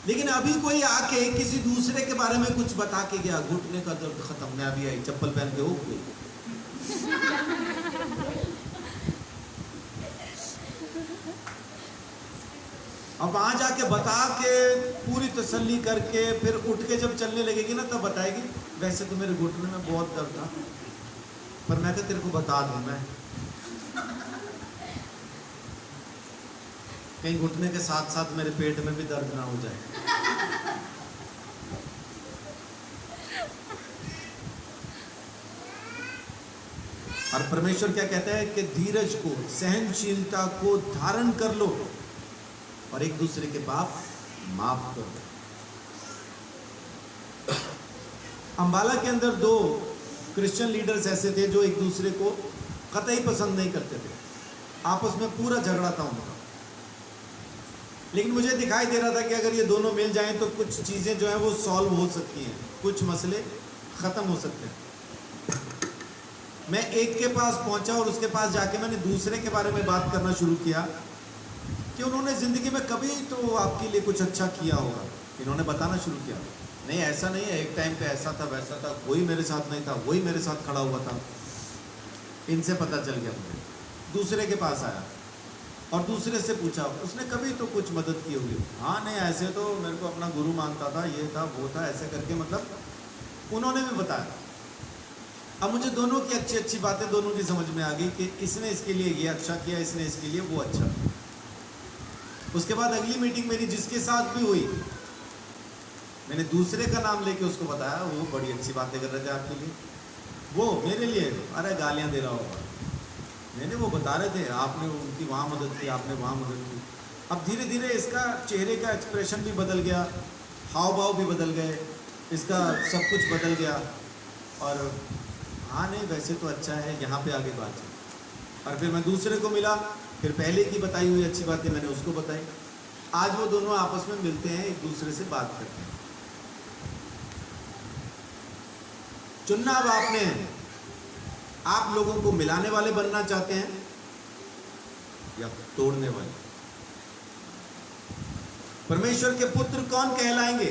लेकिन अभी कोई आके किसी दूसरे के बारे में कुछ बता के गया, घुटने का दर्द खत्म, मैं अभी आई चप्पल पहन के हो गई। अब वहां जाके बता के पूरी तसल्ली करके फिर उठ के जब चलने लगेगी ना तब बताएगी, वैसे तो मेरे घुटने में बहुत दर्द था पर मैं तो तेरे को बता दूं, मैं कहीं घुटने के साथ साथ मेरे पेट में भी दर्द ना हो जाए। और परमेश्वर क्या कहता है कि धीरज को, सहनशीलता को धारण कर लो और एक दूसरे के पाप माफ कर दो। अंबाला के अंदर 2 क्रिश्चियन लीडर्स ऐसे थे जो एक दूसरे को कतई पसंद नहीं करते थे, आपस में पूरा झगड़ा था उनका। लेकिन मुझे दिखाई दे रहा था कि अगर ये दोनों मिल जाएं तो कुछ चीज़ें जो है वो सॉल्व हो सकती हैं, कुछ मसले ख़त्म हो सकते हैं। मैं एक के पास पहुंचा और उसके पास जाके मैंने दूसरे के बारे में बात करना शुरू किया कि उन्होंने ज़िंदगी में कभी तो आपके लिए कुछ अच्छा किया होगा। इन्होंने बताना शुरू किया, नहीं ऐसा नहीं है, एक टाइम पे ऐसा था वैसा था, कोई मेरे साथ नहीं था, वही मेरे साथ खड़ा हुआ था। इनसे पता चल गया मुझे। दूसरे के पास आया और दूसरे से पूछा, उसने कभी तो कुछ मदद की होगी। हाँ नहीं ऐसे तो मेरे को अपना गुरु मानता था, ये था वो था, ऐसे करके मतलब उन्होंने भी बताया। अब मुझे दोनों की अच्छी अच्छी बातें दोनों की समझ में आ गई कि इसने इसके लिए ये अच्छा किया, इसने इसके लिए वो अच्छा। उसके बाद अगली मीटिंग मेरी जिसके साथ भी हुई, मैंने दूसरे का नाम लेके उसको बताया, वो बड़ी अच्छी बातें कर रहे थे आपके लिए, वो मेरे लिए अरे गालियां दे रहा होगा। मैंने वो बता रहे थे आपने उनकी वहाँ मदद की, आपने वहाँ मदद की। अब धीरे धीरे इसका चेहरे का एक्सप्रेशन भी बदल गया, हाव भाव भी बदल गए, इसका सब कुछ बदल गया। और हाँ नहीं वैसे तो अच्छा है, यहाँ पे आगे बात है। और फिर मैं दूसरे को मिला, फिर पहले की बताई हुई अच्छी बातें मैंने उसको बताई। आज वो दोनों आपस में मिलते हैं, एक दूसरे से बात करते हैं। चुनना अब आपने है। आप लोगों को मिलाने वाले बनना चाहते हैं या तोड़ने वाले? परमेश्वर के पुत्र कौन कहलाएंगे?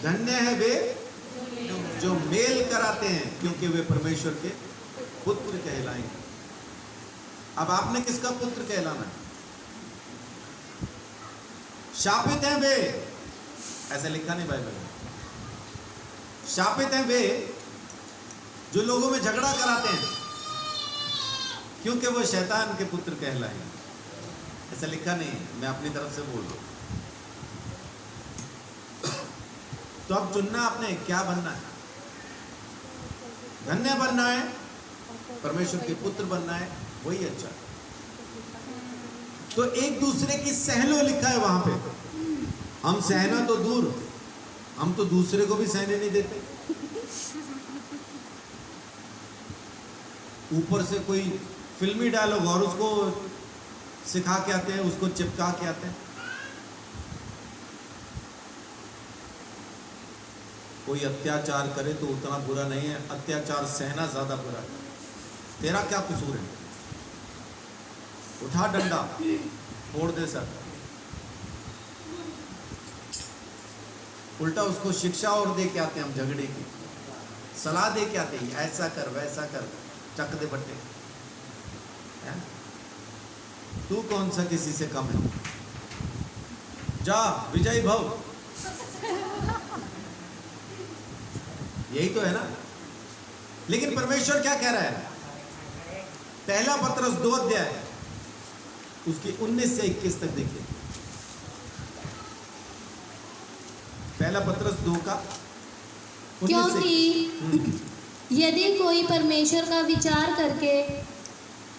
धन्य है वे जो मेल कराते हैं, क्योंकि वे परमेश्वर के पुत्र कहलाएंगे। अब आपने किसका पुत्र कहलाना है? शापित हैं वे, ऐसा लिखा नहीं बाइबल में। शापित हैं वे जो लोगों में झगड़ा कराते हैं, क्योंकि वो शैतान के पुत्र कहलाएंगे। ऐसा लिखा नहीं है, मैं अपनी तरफ से बोल रहा हूं। तो अब चुनना आपने क्या बनना है? धन्य बनना है, परमेश्वर के पुत्र बनना है, वही अच्छा है। तो एक दूसरे की सहलो लिखा है वहां पे। हम सहना तो दूर, हम तो दूसरे को भी सहने नहीं देते। ऊपर से कोई फिल्मी डायलॉग और उसको सिखा के आते हैं, उसको चिपका के आते हैं। कोई अत्याचार करे तो उतना बुरा नहीं है, अत्याचार सहना ज्यादा बुरा है। तेरा क्या कसूर है? उठा डंडा, फोड़ दे सर। उल्टा उसको शिक्षा और दे के आते हैं हम, झगड़े की सलाह दे के आते हैं, ऐसा कर वैसा कर, चक दे बट्टे। तू कौन सा किसी से कम है? जा विजयी भव। यही तो है ना। लेकिन परमेश्वर क्या कह रहा है? पहला पत्रस 2 अध्याय उसकी 19 से 21 तक देखिए। पहला पत्रस 2 का 19 से क्योंकि यदि कोई परमेश्वर का विचार करके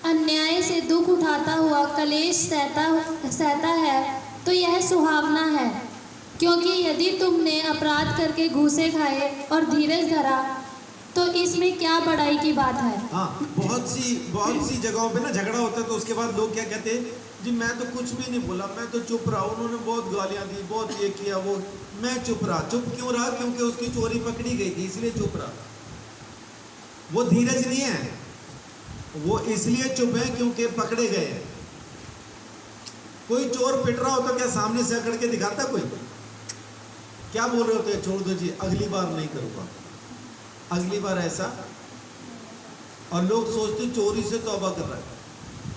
अन्याय से दुख उठाता हुआ कलेश सहता है तो यह सुहावना है। क्योंकि यदि तुमने अपराध करके घूसे खाए और धीरज धरा तो इसमें क्या बड़ाई की बात है। हाँ, बहुत सी जगहों पे ना झगड़ा होता है तो उसके बाद लोग क्या कहते हैं, जी मैं तो कुछ भी नहीं बोला, मैं तो चुप रहा, उन्होंने बहुत गालियां दी, बहुत ये किया वो, मैं चुप रहा। चुप क्यों रहा? क्योंकि उसकी चोरी पकड़ी गई थी, इसलिए चुप रहा। वो धीरज नहीं है, वो इसलिए चुप है क्योंकि पकड़े गए हैं। कोई चोर पिट रहा हो तो क्या सामने से अकड़ के दिखाता कोई? क्या बोल रहे होते हैं? छोड़ दो जी, अगली बार नहीं करूंगा, अगली बार ऐसा। और लोग सोचते चोरी से तौबा कर रहा है।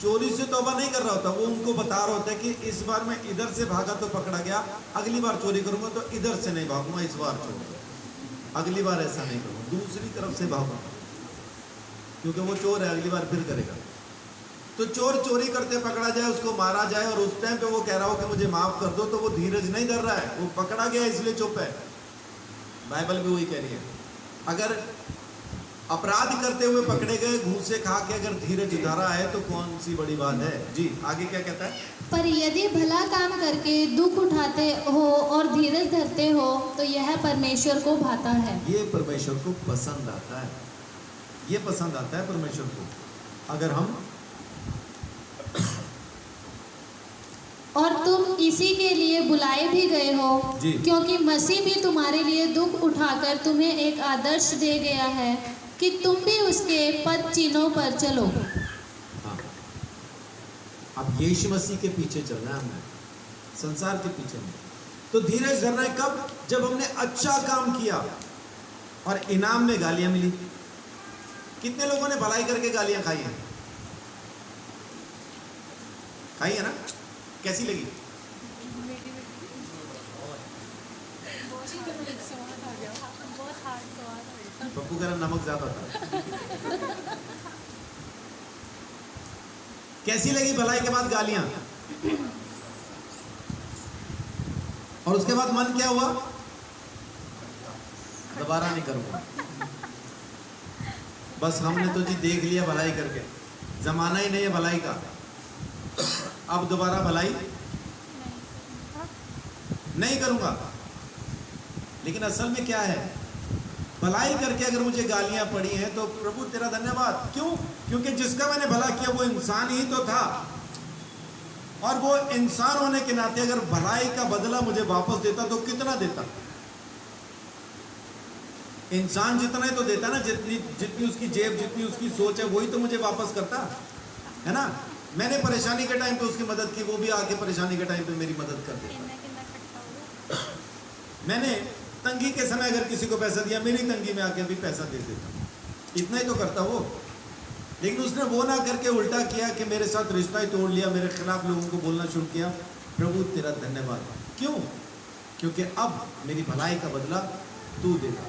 चोरी से तौबा नहीं कर रहा होता, वो उनको बता रहा होता है कि इस बार मैं इधर से भागा तो पकड़ा गया, अगली बार चोरी करूंगा तो इधर से नहीं भागूंगा, इस बार छोड़ूंगा, अगली बार ऐसा नहीं करूंगा, दूसरी तरफ से भागूंगा, क्योंकि वो चोर है, अगली बार फिर करेगा। तो चोर चोरी करते पकड़ा जाए, उसको मारा जाए और उस टाइम पे वो कह रहा हो कि मुझे माफ कर दो, तो वो धीरज नहीं धर रहा है, वो पकड़ा गया इसलिए चुप है। बाइबल भी वही कह रही है। अगर अपराध करते हुए पकड़े गए, घूसे खा के अगर धीरज धरा है तो कौन सी बड़ी बात है। जी आगे क्या कहता है? पर यदि भला काम करके दुख उठाते हो और धीरज धरते हो तो यह परमेश्वर को भाता है। ये परमेश्वर को पसंद आता है, ये पसंद आता है परमेश्वर को। अगर हम और तुम इसी के लिए बुलाए भी गए हो, क्योंकि मसीह भी तुम्हारे लिए दुख उठाकर तुम्हें एक आदर्श दे गया है कि तुम भी उसके पद चिन्हों पर चलो। हाँ, अब यीशु मसीह के पीछे चलना है हमें, संसार के पीछे नहीं। तो धीरज धरना है कब? जब हमने अच्छा काम किया और इनाम में गालियां मिली। कितने लोगों ने भलाई करके गालियां खाई हैं? खाई है ना? कैसी लगी? पप्पू का नमक ज्यादा था। कैसी लगी भलाई के बाद गालियां? और उसके बाद मन क्या हुआ? दोबारा नहीं करूंगा, बस हमने तो जी देख लिया भलाई करके, जमाना ही नहीं है भलाई का, अब दोबारा भलाई नहीं करूंगा। लेकिन असल में क्या है? भलाई करके अगर मुझे गालियां पड़ी हैं तो प्रभु तेरा धन्यवाद। क्यों? क्योंकि जिसका मैंने भला किया वो इंसान ही तो था, और वो इंसान होने के नाते अगर भलाई का बदला मुझे वापस देता तो कितना देता? इंसान जितना ही तो देता ना, जितनी उसकी जेब, जितनी उसकी सोच है वही तो मुझे वापस करता है ना। मैंने परेशानी के टाइम पे उसकी मदद की, वो भी आके परेशानी के टाइम पे मेरी मदद कर देता। मैंने तंगी के समय अगर किसी को पैसा दिया, मेरी तंगी में आके भी पैसा दे देता, इतना ही तो करता वो। लेकिन उसने वो ना करके उल्टा किया कि मेरे साथ रिश्ता ही तोड़ लिया, मेरे खिलाफ लोगों को बोलना शुरू किया। प्रभु तेरा धन्यवाद। क्यों? क्योंकि अब मेरी भलाई का बदला तू देगा।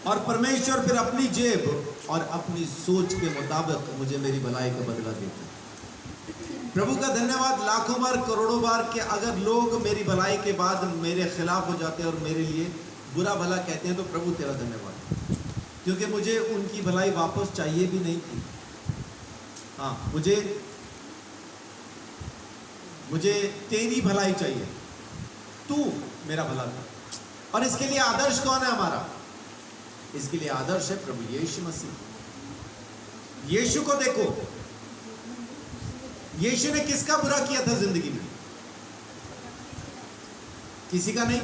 और परमेश्वर फिर अपनी जेब और अपनी सोच के मुताबिक मुझे मेरी भलाई का बदला देता है। प्रभु का धन्यवाद लाखों बार, करोड़ों बार कि अगर लोग मेरी भलाई के बाद मेरे खिलाफ हो जाते हैं और मेरे लिए बुरा भला कहते हैं तो प्रभु तेरा धन्यवाद, क्योंकि मुझे उनकी भलाई वापस चाहिए भी नहीं थी। हाँ, मुझे तेरी भलाई चाहिए, तू मेरा भला कर। और इसके लिए आदर्श कौन है हमारा? इसके लिए आदर्श है प्रभु यीशु मसीह। यीशु को देखो, यीशु ने किसका बुरा किया था जिंदगी में? किसी का नहीं।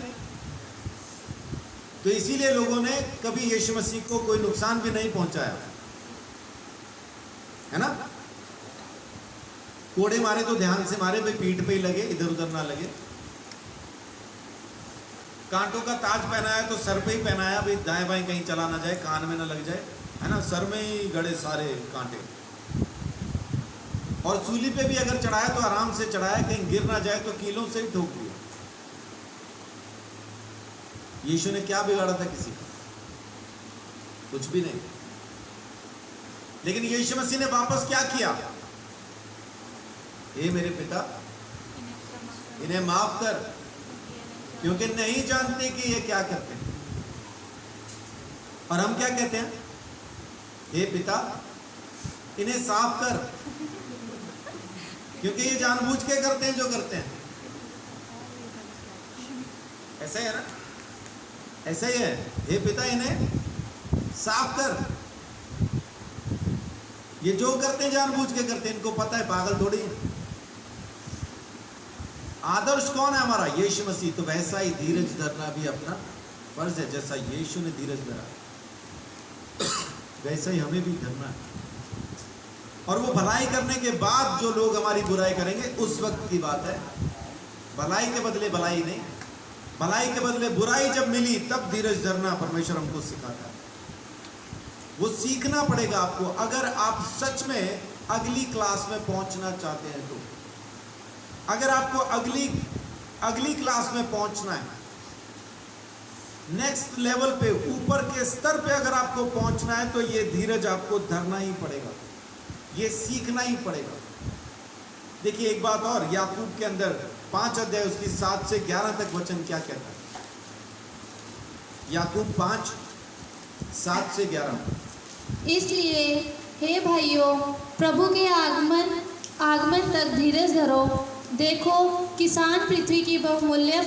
तो इसीलिए लोगों ने कभी यीशु मसीह को कोई नुकसान भी नहीं पहुंचाया, है ना। कोड़े मारे तो ध्यान से मारे भाई, पीठ पे ही लगे, इधर उधर ना लगे। कांटों का ताज पहनाया तो सर पे ही पहनाया भाई, दाएं बाएं कहीं चला ना जाए, कान में ना लग जाए, है ना। सर में ही गड़े सारे कांटे। और सूली पे भी अगर चढ़ाया तो आराम से चढ़ाया, कहीं गिर ना जाए तो कीलों से ही ठोक दिया। यीशु ने क्या बिगाड़ा था किसी का? कुछ भी नहीं। लेकिन यीशु मसीह ने वापस क्या किया? हे मेरे पिता, इन्हें माफ कर, क्योंकि नहीं जानते कि ये क्या करते हैं। और हम क्या कहते हैं? हे पिता, इन्हें साफ कर, क्योंकि ये जानबूझ के करते हैं जो करते हैं। ऐसा ही है ना, ऐसा ही है। हे पिता, इन्हें साफ कर। ये जो करते हैं जानबूझ के करते हैं, इनको पता है, पागल थोड़ी है। आदर्श कौन है हमारा? यीशु मसीह। तो वैसा ही धीरज धरना भी अपना फर्ज है। जैसा यीशु ने धीरज धरा वैसा ही हमें भी धरना है। और वो भलाई करने के बाद जो लोग हमारी बुराई करेंगे उस वक्त की बात है। भलाई के बदले भलाई नहीं, भलाई के बदले बुराई जब मिली तब धीरज धरना परमेश्वर हमको सिखाता है। वो सीखना पड़ेगा आपको, अगर आप सच में अगली क्लास में पहुंचना चाहते हैं तो। अगर आपको अगली क्लास में पहुंचना है, नेक्स्ट लेवल पे, ऊपर के स्तर पे अगर आपको पहुंचना है, तो ये धीरज आपको धरना ही पड़ेगा, ये सीखना ही पड़ेगा। देखिए एक बात और, याकूब के अंदर 5 अध्याय उसकी 7 से 11 तक वचन क्या कहता है? याकूब 5 7 से 11। इसलिए हे भाइयों, प्रभु के आगमन तक धीरज धरो। देखो, किसान पृथ्वी की बहुमूल्य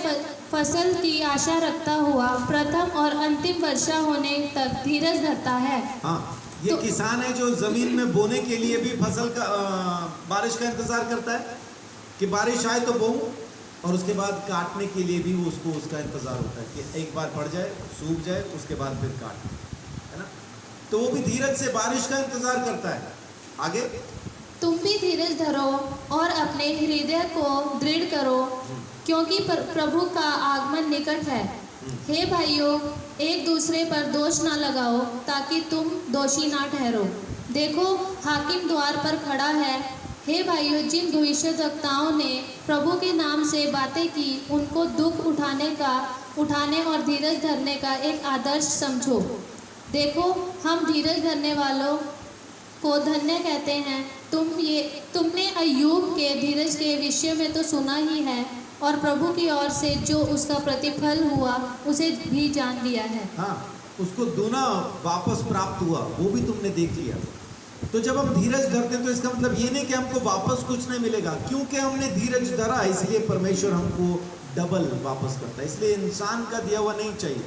फसल की आशा रखता हुआ प्रथम और अंतिम वर्षा होने तक धीरज धरता है। हाँ, ये किसान है जो जमीन में बोने के लिए भी फसल का बारिश का इंतजार करता है कि बारिश आए तो बोऊं, और उसके बाद काटने के लिए भी उसको उसका इंतजार होता है कि एक बार पड़ जाए, सूख जाए, उसके बाद फिर काट, है ना। तो वो भी धीरज से बारिश का इंतजार करता है। आगे, तुम भी धीरज धरो और अपने हृदय को दृढ़ करो, क्योंकि प्रभु का आगमन निकट है। हे भाइयों, एक दूसरे पर दोष ना लगाओ, ताकि तुम दोषी ना ठहरो। देखो, हाकिम द्वार पर खड़ा है। हे भाइयों, जिन भविष्यद्वक्ताओं ने प्रभु के नाम से बातें की, उनको दुख उठाने और धीरज धरने का एक आदर्श समझो। देखो, हम धीरज धरने वालों को धन्य कहते हैं। तुमने अय्यूब के धीरज के विषय में तो सुना ही है, और प्रभु की ओर से जो उसका प्रतिफल हुआ उसे भी जान लिया है। हाँ, उसको दूना वापस प्राप्त हुआ, वो भी तुमने देख लिया। तो जब हम धीरज धरते हैं तो इसका मतलब ये नहीं कि हमको वापस कुछ नहीं मिलेगा, क्योंकि हमने धीरज धरा इसलिए परमेश्वर हमको डबल वापस करता है। इसलिए इंसान का दिया हुआ नहीं चाहिए,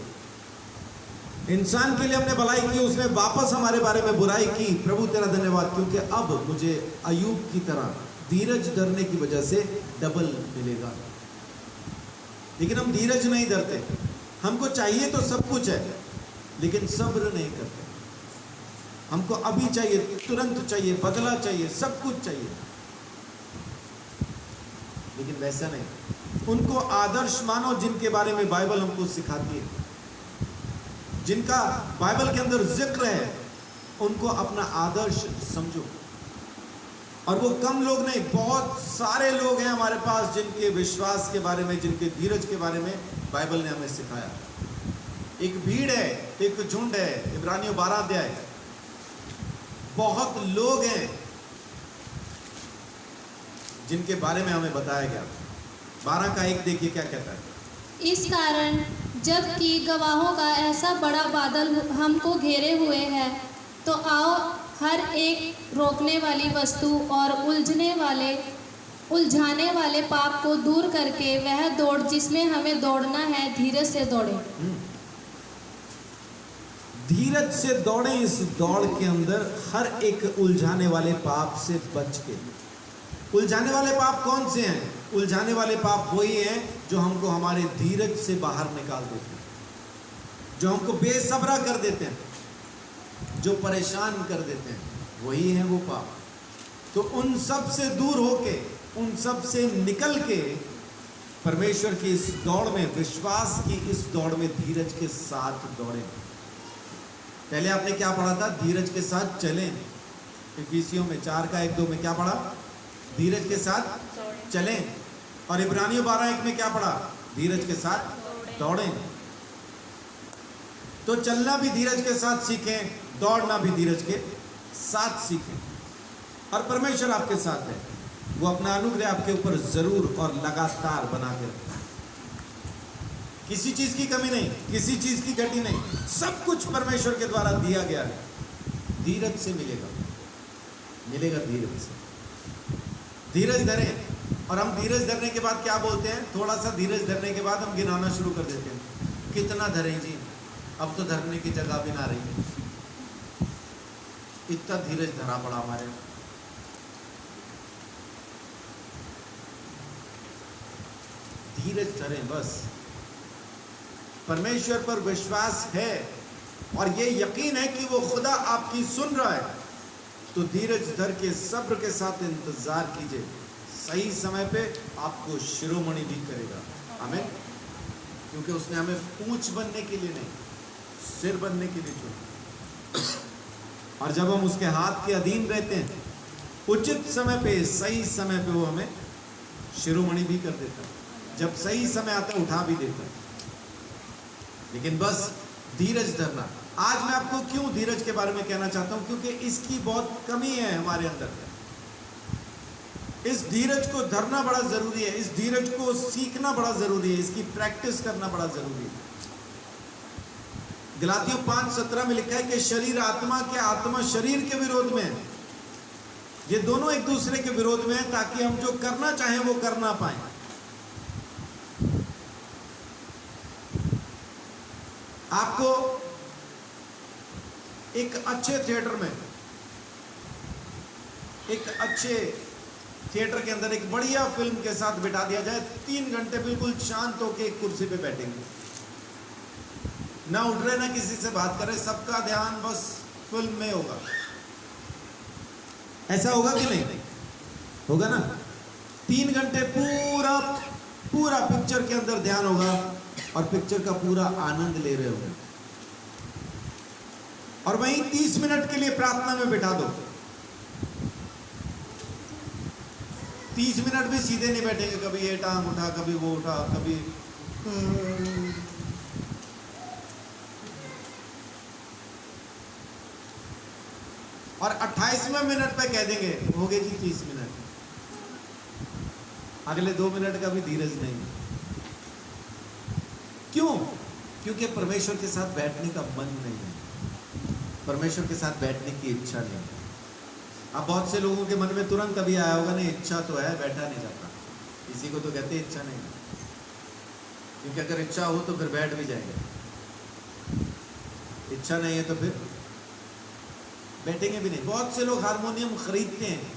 इंसान के लिए हमने भलाई की, उसने वापस हमारे बारे में बुराई की। प्रभु तेरा धन्यवाद, क्योंकि अब मुझे अय्यूब की तरह धीरज धरने की वजह से डबल मिलेगा। लेकिन हम धीरज नहीं धरते। हमको चाहिए तो सब कुछ है, लेकिन सब्र नहीं करते। हमको अभी चाहिए, तुरंत चाहिए, बदला चाहिए, सब कुछ चाहिए, लेकिन वैसा नहीं। उनको आदर्श मानो जिनके बारे में बाइबल हमको सिखाती है, जिनका बाइबल के अंदर जिक्र है, उनको अपना आदर्श समझो। और वो कम लोग नहीं, बहुत सारे लोग हैं हमारे पास जिनके विश्वास के बारे में, जिनके धीरज के बारे में बाइबल ने हमें सिखाया। एक भीड़ है, एक झुंड है। इब्रानियों 12 अध्याय, बहुत लोग हैं जिनके बारे में हमें बताया गया। 12 का 1 देखिए क्या कहता है। इस कारण जबकि गवाहों का ऐसा बड़ा बादल हमको घेरे हुए है, तो आओ हर एक रोकने वाली वस्तु और उलझाने वाले पाप को दूर करके वह दौड़ जिसमें हमें दौड़ना है, धीरज से दौड़े। धीरज से दौड़े इस दौड़ के अंदर, हर एक उलझाने वाले पाप से बच के। उलझाने वाले पाप कौन से हैं? उलझाने वाले पाप वही हैं जो हमको हमारे धीरज से बाहर निकाल देते हैं, जो हमको बेसब्रा कर देते हैं, जो परेशान कर देते हैं, वही है वो पाप। तो उन सब से दूर होके, उन सब से निकल के परमेश्वर की इस दौड़ में, विश्वास की इस दौड़ में धीरज के साथ दौड़ें। पहले आपने क्या पढ़ा था? धीरज के साथ चलें। इफिसियों में 4 का 1-2 में क्या पढ़ा? धीरज के साथ चलें। और इब्रानियों 12:1 में क्या पढ़ा? धीरज के साथ दौड़ें। तो चलना भी धीरज के साथ सीखें, दौड़ना भी धीरज के साथ सीखें। और परमेश्वर आपके साथ है, वो अपना अनुग्रह आपके ऊपर जरूर और लगातार बना के रखता है। किसी चीज की कमी नहीं, किसी चीज की घटी नहीं, सब कुछ परमेश्वर के द्वारा दिया गया है। धीरज से मिलेगा, मिलेगा धीरज से। धीरज धरें। और हम धीरज धरने के बाद क्या बोलते हैं? थोड़ा सा धीरज धरने के बाद हम गिनाना शुरू कर देते हैं। कितना धरें जी, अब तो धरने की जगह भी ना रही, इतना धीरज धरा पड़ा हमारे। धीरज धरें बस। परमेश्वर पर विश्वास है और ये यकीन है कि वो खुदा आपकी सुन रहा है, तो धीरज धर के सब्र के साथ इंतजार कीजिए। सही समय पे आपको शिरोमणि भी करेगा। आमीन। क्योंकि उसने हमें पूंछ बनने के लिए नहीं, सिर बनने के लिए चुना। और जब हम उसके हाथ के अधीन रहते हैं, उचित समय पे, सही समय पे वो हमें शिरोमणि भी कर देता है। जब सही समय आता है, उठा भी देता है। लेकिन बस धीरज धरना। आज मैं आपको क्यों धीरज के बारे में कहना चाहता हूं? क्योंकि इसकी बहुत कमी है हमारे अंदर। इस धीरज को धरना बड़ा जरूरी है, इस धीरज को सीखना बड़ा जरूरी है, इसकी प्रैक्टिस करना बड़ा जरूरी है। गलातियों 5:17 में लिखा है कि शरीर आत्मा के, आत्मा शरीर के विरोध में है। ये दोनों एक दूसरे के विरोध में है, ताकि हम जो करना चाहें वो कर ना पाए। आपको एक अच्छे थिएटर में, एक अच्छे थिएटर के अंदर एक बढ़िया फिल्म के साथ बिठा दिया जाए, 3 घंटे बिल्कुल शांत होकर एक कुर्सी पे बैठेंगे, ना उठ रहे ना किसी से बात कर रहे, सबका ध्यान बस फिल्म में होगा। ऐसा होगा कि नहीं? होगा ना? 3 घंटे पूरा पूरा पिक्चर के अंदर ध्यान होगा और पिक्चर का पूरा आनंद ले रहे होंगे। और वहीं 30 मिनट के लिए प्रार्थना में बिठा दो। 30 मिनट भी सीधे नहीं बैठेंगे, कभी ये टांग उठा, कभी वो उठा, कभी और 28वें मिनट पे कह देंगे हो गए जी 30 मिनट। अगले 2 मिनट का भी धीरज नहीं। क्यों? क्योंकि परमेश्वर के साथ बैठने का मन नहीं है, परमेश्वर के साथ बैठने की इच्छा नहीं है। अब बहुत से लोगों के मन में तुरंत अभी आया होगा, नहीं इच्छा तो है, बैठा नहीं जाता। इसी को तो कहते हैं इच्छा नहीं है। क्योंकि अगर इच्छा हो तो फिर बैठ भी जाएंगे। इच्छा नहीं है तो फिर बैठेंगे भी नहीं। बहुत से लोग हारमोनियम खरीदते हैं।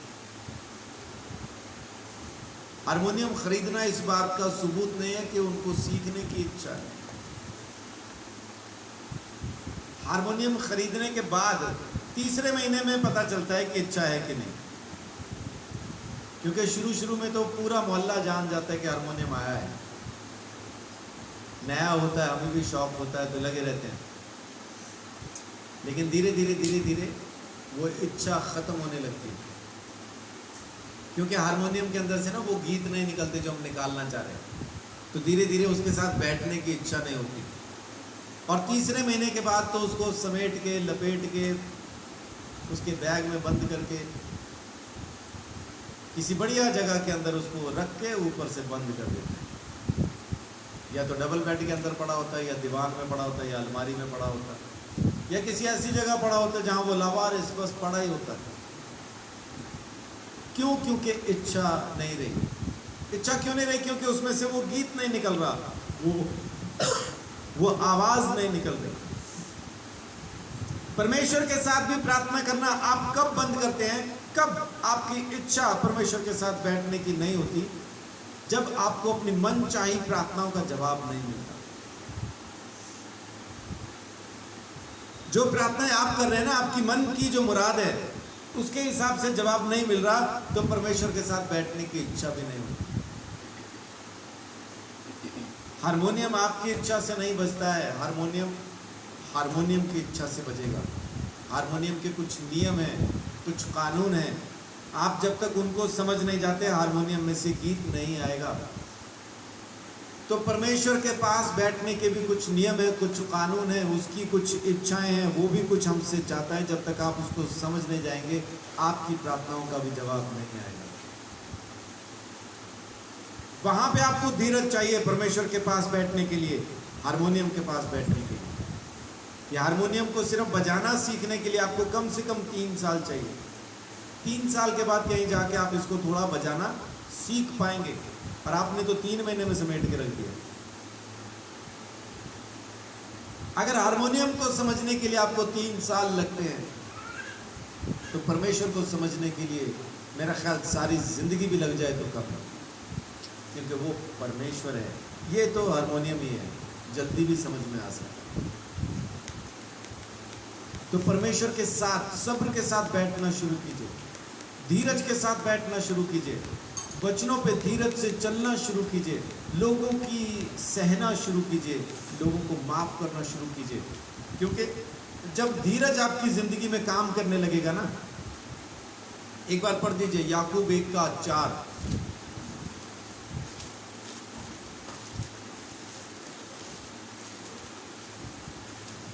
हारमोनियम खरीदना इस बात का सबूत नहीं है कि उनको सीखने की इच्छा है। हारमोनियम खरीदने के बाद तीसरे महीने में पता चलता है कि इच्छा है कि नहीं, क्योंकि शुरू में तो पूरा मोहल्ला जान जाता है कि हारमोनियम आया है, नया होता है, हमें भी शौक होता है तो लगे रहते हैं। लेकिन धीरे धीरे वो इच्छा खत्म होने लगती है, क्योंकि हारमोनियम के अंदर से ना वो गीत नहीं निकलते जो हम निकालना चाह रहे हैं, तो धीरे धीरे उसके साथ बैठने की इच्छा नहीं होती। और तीसरे महीने के बाद तो उसको समेट के लपेट के उसके बैग में बंद करके किसी बढ़िया जगह के अंदर उसको रख के ऊपर से बंद कर देते हैं। या तो डबल बेड के अंदर पड़ा होता है, या दीवार में पड़ा होता है, या अलमारी में पड़ा होता है, या किसी ऐसी जगह पड़ा होता है जहां वो लावारिस बस पड़ा ही होता है। क्यों? क्योंकि इच्छा नहीं रही। इच्छा क्यों नहीं रही? क्योंकि उसमें से वो गीत नहीं निकल रहा, वो आवाज नहीं निकल रही। परमेश्वर के साथ भी प्रार्थना करना आप कब बंद करते हैं? कब आपकी इच्छा परमेश्वर के साथ बैठने की नहीं होती? जब आपको अपनी मनचाही प्रार्थनाओं का जवाब नहीं मिलता। जो प्रार्थनाएं आप कर रहे हैं ना, आपकी मन की जो मुराद है उसके हिसाब से जवाब नहीं मिल रहा, तो परमेश्वर के साथ बैठने की इच्छा भी नहीं होती। हारमोनियम आपकी इच्छा से नहीं बजता है, हारमोनियम की इच्छा से बजेगा। हारमोनियम के कुछ नियम हैं, कुछ कानून हैं, आप जब तक उनको समझ नहीं जाते हारमोनियम में से गीत नहीं आएगा। तो परमेश्वर के पास बैठने के भी कुछ नियम है, कुछ कानून है, उसकी कुछ इच्छाएं हैं, वो भी कुछ हमसे चाहता है। जब तक आप उसको समझ नहीं जाएंगे आपकी प्रार्थनाओं का भी जवाब नहीं आएगा। वहां पे आपको धीरज चाहिए परमेश्वर के पास बैठने के लिए, हारमोनियम के पास बैठने के लिए। ये हारमोनियम को सिर्फ बजाना सीखने के लिए आपको कम से कम 3 साल चाहिए। 3 साल के बाद कहीं जाके आप इसको थोड़ा बजाना सीख पाएंगे, और आपने तो 3 महीने में समेट के रख दिया। अगर हारमोनियम को समझने के लिए आपको 3 साल लगते हैं, तो परमेश्वर को समझने के लिए मेरा ख्याल सारी जिंदगी भी लग जाए तो कम है, क्योंकि वो परमेश्वर है। ये तो हारमोनियम ही है, जल्दी भी समझ में आ सकता है। तो परमेश्वर के साथ सब्र के साथ बैठना शुरू कीजिए, धीरज के साथ बैठना शुरू कीजिए, वचनों पे धीरज से चलना शुरू कीजिए, लोगों की सहना शुरू कीजिए, लोगों को माफ करना शुरू कीजिए। क्योंकि जब धीरज आपकी जिंदगी में काम करने लगेगा ना, एक बार पढ़ दीजिए याकूब 1:4।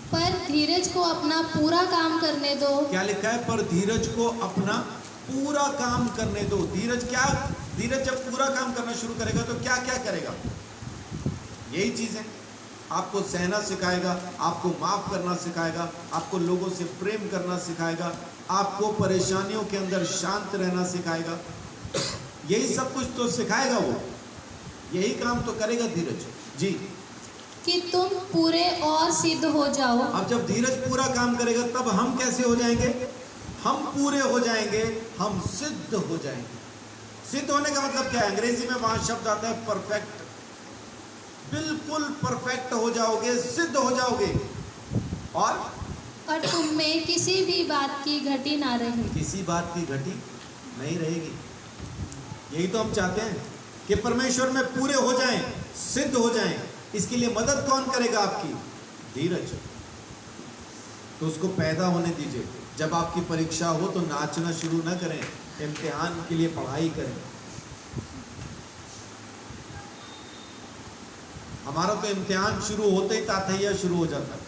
पर धीरज को अपना पूरा काम करने दो। क्या लिखा है? पर धीरज को अपना पूरा काम करने दो। धीरज जब पूरा काम करना शुरू करेगा तो क्या क्या करेगा? यही चीजें आपको सहना सिखाएगा, आपको माफ करना सिखाएगा, आपको लोगों से प्रेम करना सिखाएगा, आपको परेशानियों के अंदर शांत रहना सिखाएगा। यही सब कुछ तो सिखाएगा वो, यही काम तो करेगा धीरज जी, कि तुम पूरे और सिद्ध हो जाओ। अब जब धीरज पूरा काम करेगा तब हम कैसे हो जाएंगे? हम पूरे हो जाएंगे, हम सिद्ध हो जाएंगे। सिद्ध होने का मतलब क्या है? अंग्रेजी में वहां शब्द आता है परफेक्ट। बिल्कुल परफेक्ट हो जाओगे, सिद्ध हो जाओगे, और तुम में किसी भी बात की घटी ना रहे। किसी बात की घटी नहीं रहेगी। यही तो हम चाहते हैं कि परमेश्वर में पूरे हो जाएं, सिद्ध हो जाएं। इसके लिए मदद कौन करेगा? आपकी धीरज। तो उसको पैदा होने दीजिए। जब आपकी परीक्षा हो तो नाचना शुरू ना करें, इम्तिहान के लिए पढ़ाई करें। हमारा तो इम्तिहान शुरू होते ही तातैया शुरू हो जाता है।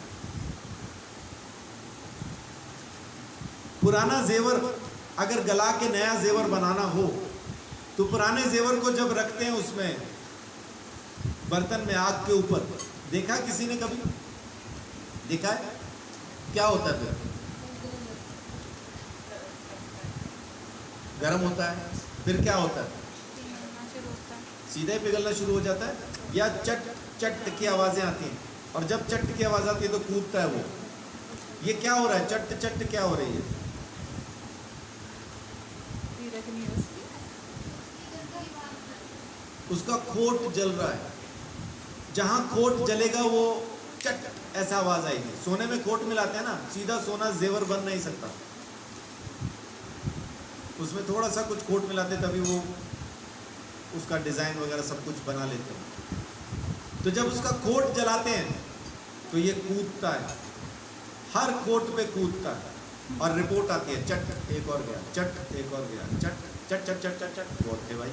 पुराना जेवर अगर गला के नया जेवर बनाना हो तो पुराने जेवर को जब रखते हैं उसमें बर्तन में आग के ऊपर, देखा किसी ने कभी? देखा है? क्या होता है? गर्म होता है, फिर क्या होता है? सीधे पिघलना शुरू हो जाता है, या चट चट की आवाजें आती हैं, और जब चट की आवाज आती है तो कूदता है वो। ये क्या हो रहा है? चट चट क्या हो रही है? उसका खोट जल रहा है। जहां खोट जलेगा वो चट ऐसा आवाज आएगी। सोने में खोट मिलाते हैं ना, सीधा सोना जेवर बन नहीं सकता, उसमें थोड़ा सा कुछ खोट मिलाते तभी वो उसका डिजाइन वगैरह सब कुछ बना लेते हैं। तो जब उसका खोट जलाते हैं तो ये कूदता है, हर खोट पे कूदता है और रिपोर्ट आती है, चट एक और गया, चट एक और गया, चट चट चट चट चट चट। बहुत है भाई।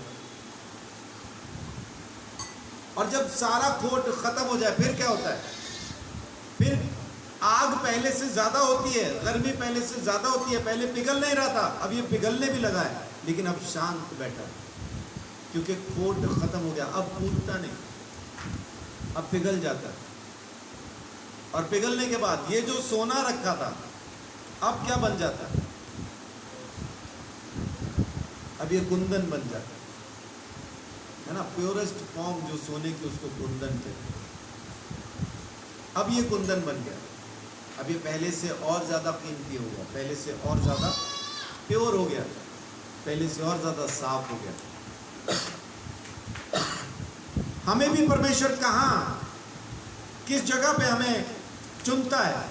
और जब सारा खोट खत्म हो जाए फिर क्या होता है? फिर आग पहले से ज्यादा होती है, गर्मी पहले से ज्यादा होती है। पहले पिघल नहीं रहा था, अब ये पिघलने भी लगा है, लेकिन अब शांत बैठा है क्योंकि खोट खत्म हो गया। अब कूदता नहीं, अब पिघल जाता है। और पिघलने के बाद ये जो सोना रखा था अब क्या बन जाता है? अब ये कुंदन बन जाता है ना, प्योरेस्ट फॉर्म जो सोने की, उसको कुंदन कहते हैं। अब ये कुंदन बन गया, अब ये पहले से और ज़्यादा कीमती हो गया, पहले से और ज़्यादा प्योर हो गया, पहले से और ज़्यादा साफ हो गया। हमें भी परमेश्वर कहाँ, किस जगह पे हमें चुनता है?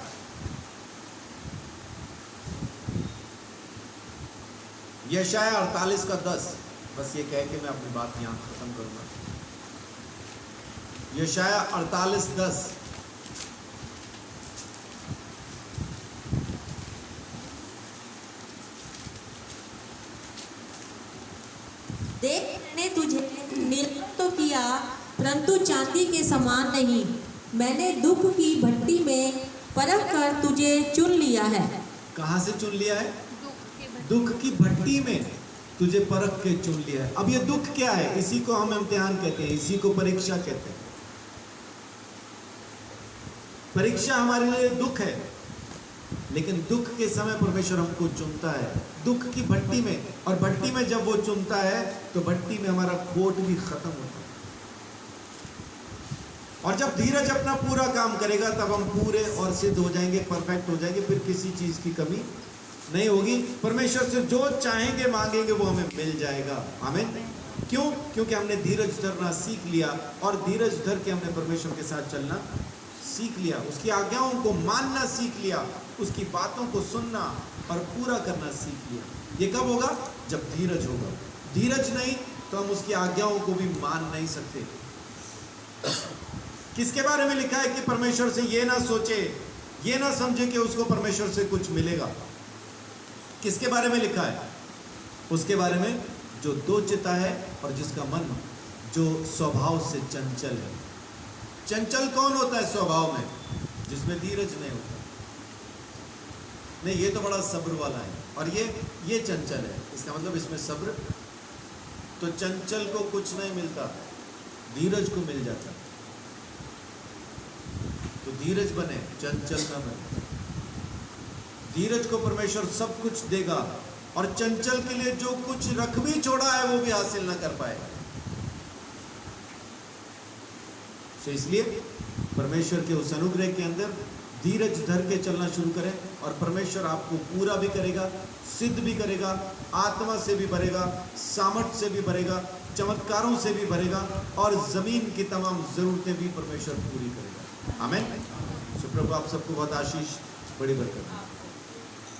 यशाया 48:10। बस ये कह के मैं अपनी बात यहाँ खत्म करूंगा। यशाया 48:10। देख, मैंने तुझे निर्लज तो किया परंतु चांदी के समान नहीं। मैंने दुख की भट्टी में परख कर तुझे चुन लिया है। कहाँ से चुन लिया है? दुख की भट्टी में तुझे परख के चुन लिया है। अब ये दुख क्या है? इसी को हम इम्तिहान कहते हैं, इसी को परीक्षा कहते हैं। परीक्षा हमारे लिए दुख है, लेकिन दुख के समय परमेश्वर हमको चुनता है दुख की भट्टी में। और भट्टी में जब वो चुनता है तो भट्टी में हमारा खोट भी खत्म होता है। और जब धीरज अपना पूरा काम करेगा तब हम पूरे और सिद्ध हो जाएंगे, परफेक्ट हो जाएंगे, फिर किसी चीज की कमी नहीं होगी। परमेश्वर से जो चाहेंगे मांगेंगे वो हमें मिल जाएगा। आमीन। क्यों? क्योंकि हमने धीरज धरना सीख लिया, और धीरज धर के हमने परमेश्वर के साथ चलना सीख लिया, उसकी आज्ञाओं को मानना सीख लिया, उसकी बातों को सुनना और पूरा करना सीख लिया। ये कब होगा? जब धीरज होगा। धीरज नहीं तो हम उसकी आज्ञाओं को भी मान नहीं सकते। किसके बारे में लिखा है कि परमेश्वर से ये ना सोचे, ये ना समझे कि उसको परमेश्वर से कुछ मिलेगा? किसके बारे में लिखा है? उसके बारे में जो दो चिता है और जिसका मन जो स्वभाव से चंचल है। चंचल कौन होता है स्वभाव में? जिसमें धीरज नहीं होता। नहीं, ये तो बड़ा सब्र वाला है, और ये चंचल है, इसका मतलब इसमें सब्र। तो चंचल को कुछ नहीं मिलता, धीरज को मिल जाता। तो धीरज बने, चंचल न बने। धीरज को परमेश्वर सब कुछ देगा, और चंचल के लिए जो कुछ रख भी छोड़ा है वो भी हासिल न कर पाएगा। तो इसलिए परमेश्वर के उस अनुग्रह के अंदर धीरज धर के चलना शुरू करें, और परमेश्वर आपको पूरा भी करेगा, सिद्ध भी करेगा, आत्मा से भी भरेगा, सामर्थ से भी भरेगा, चमत्कारों से भी भरेगा, और जमीन की तमाम जरूरतें भी परमेश्वर पूरी करेगा। आमीन। सो प्रभु आप सबको बहुत आशीष, बड़ी बरकत।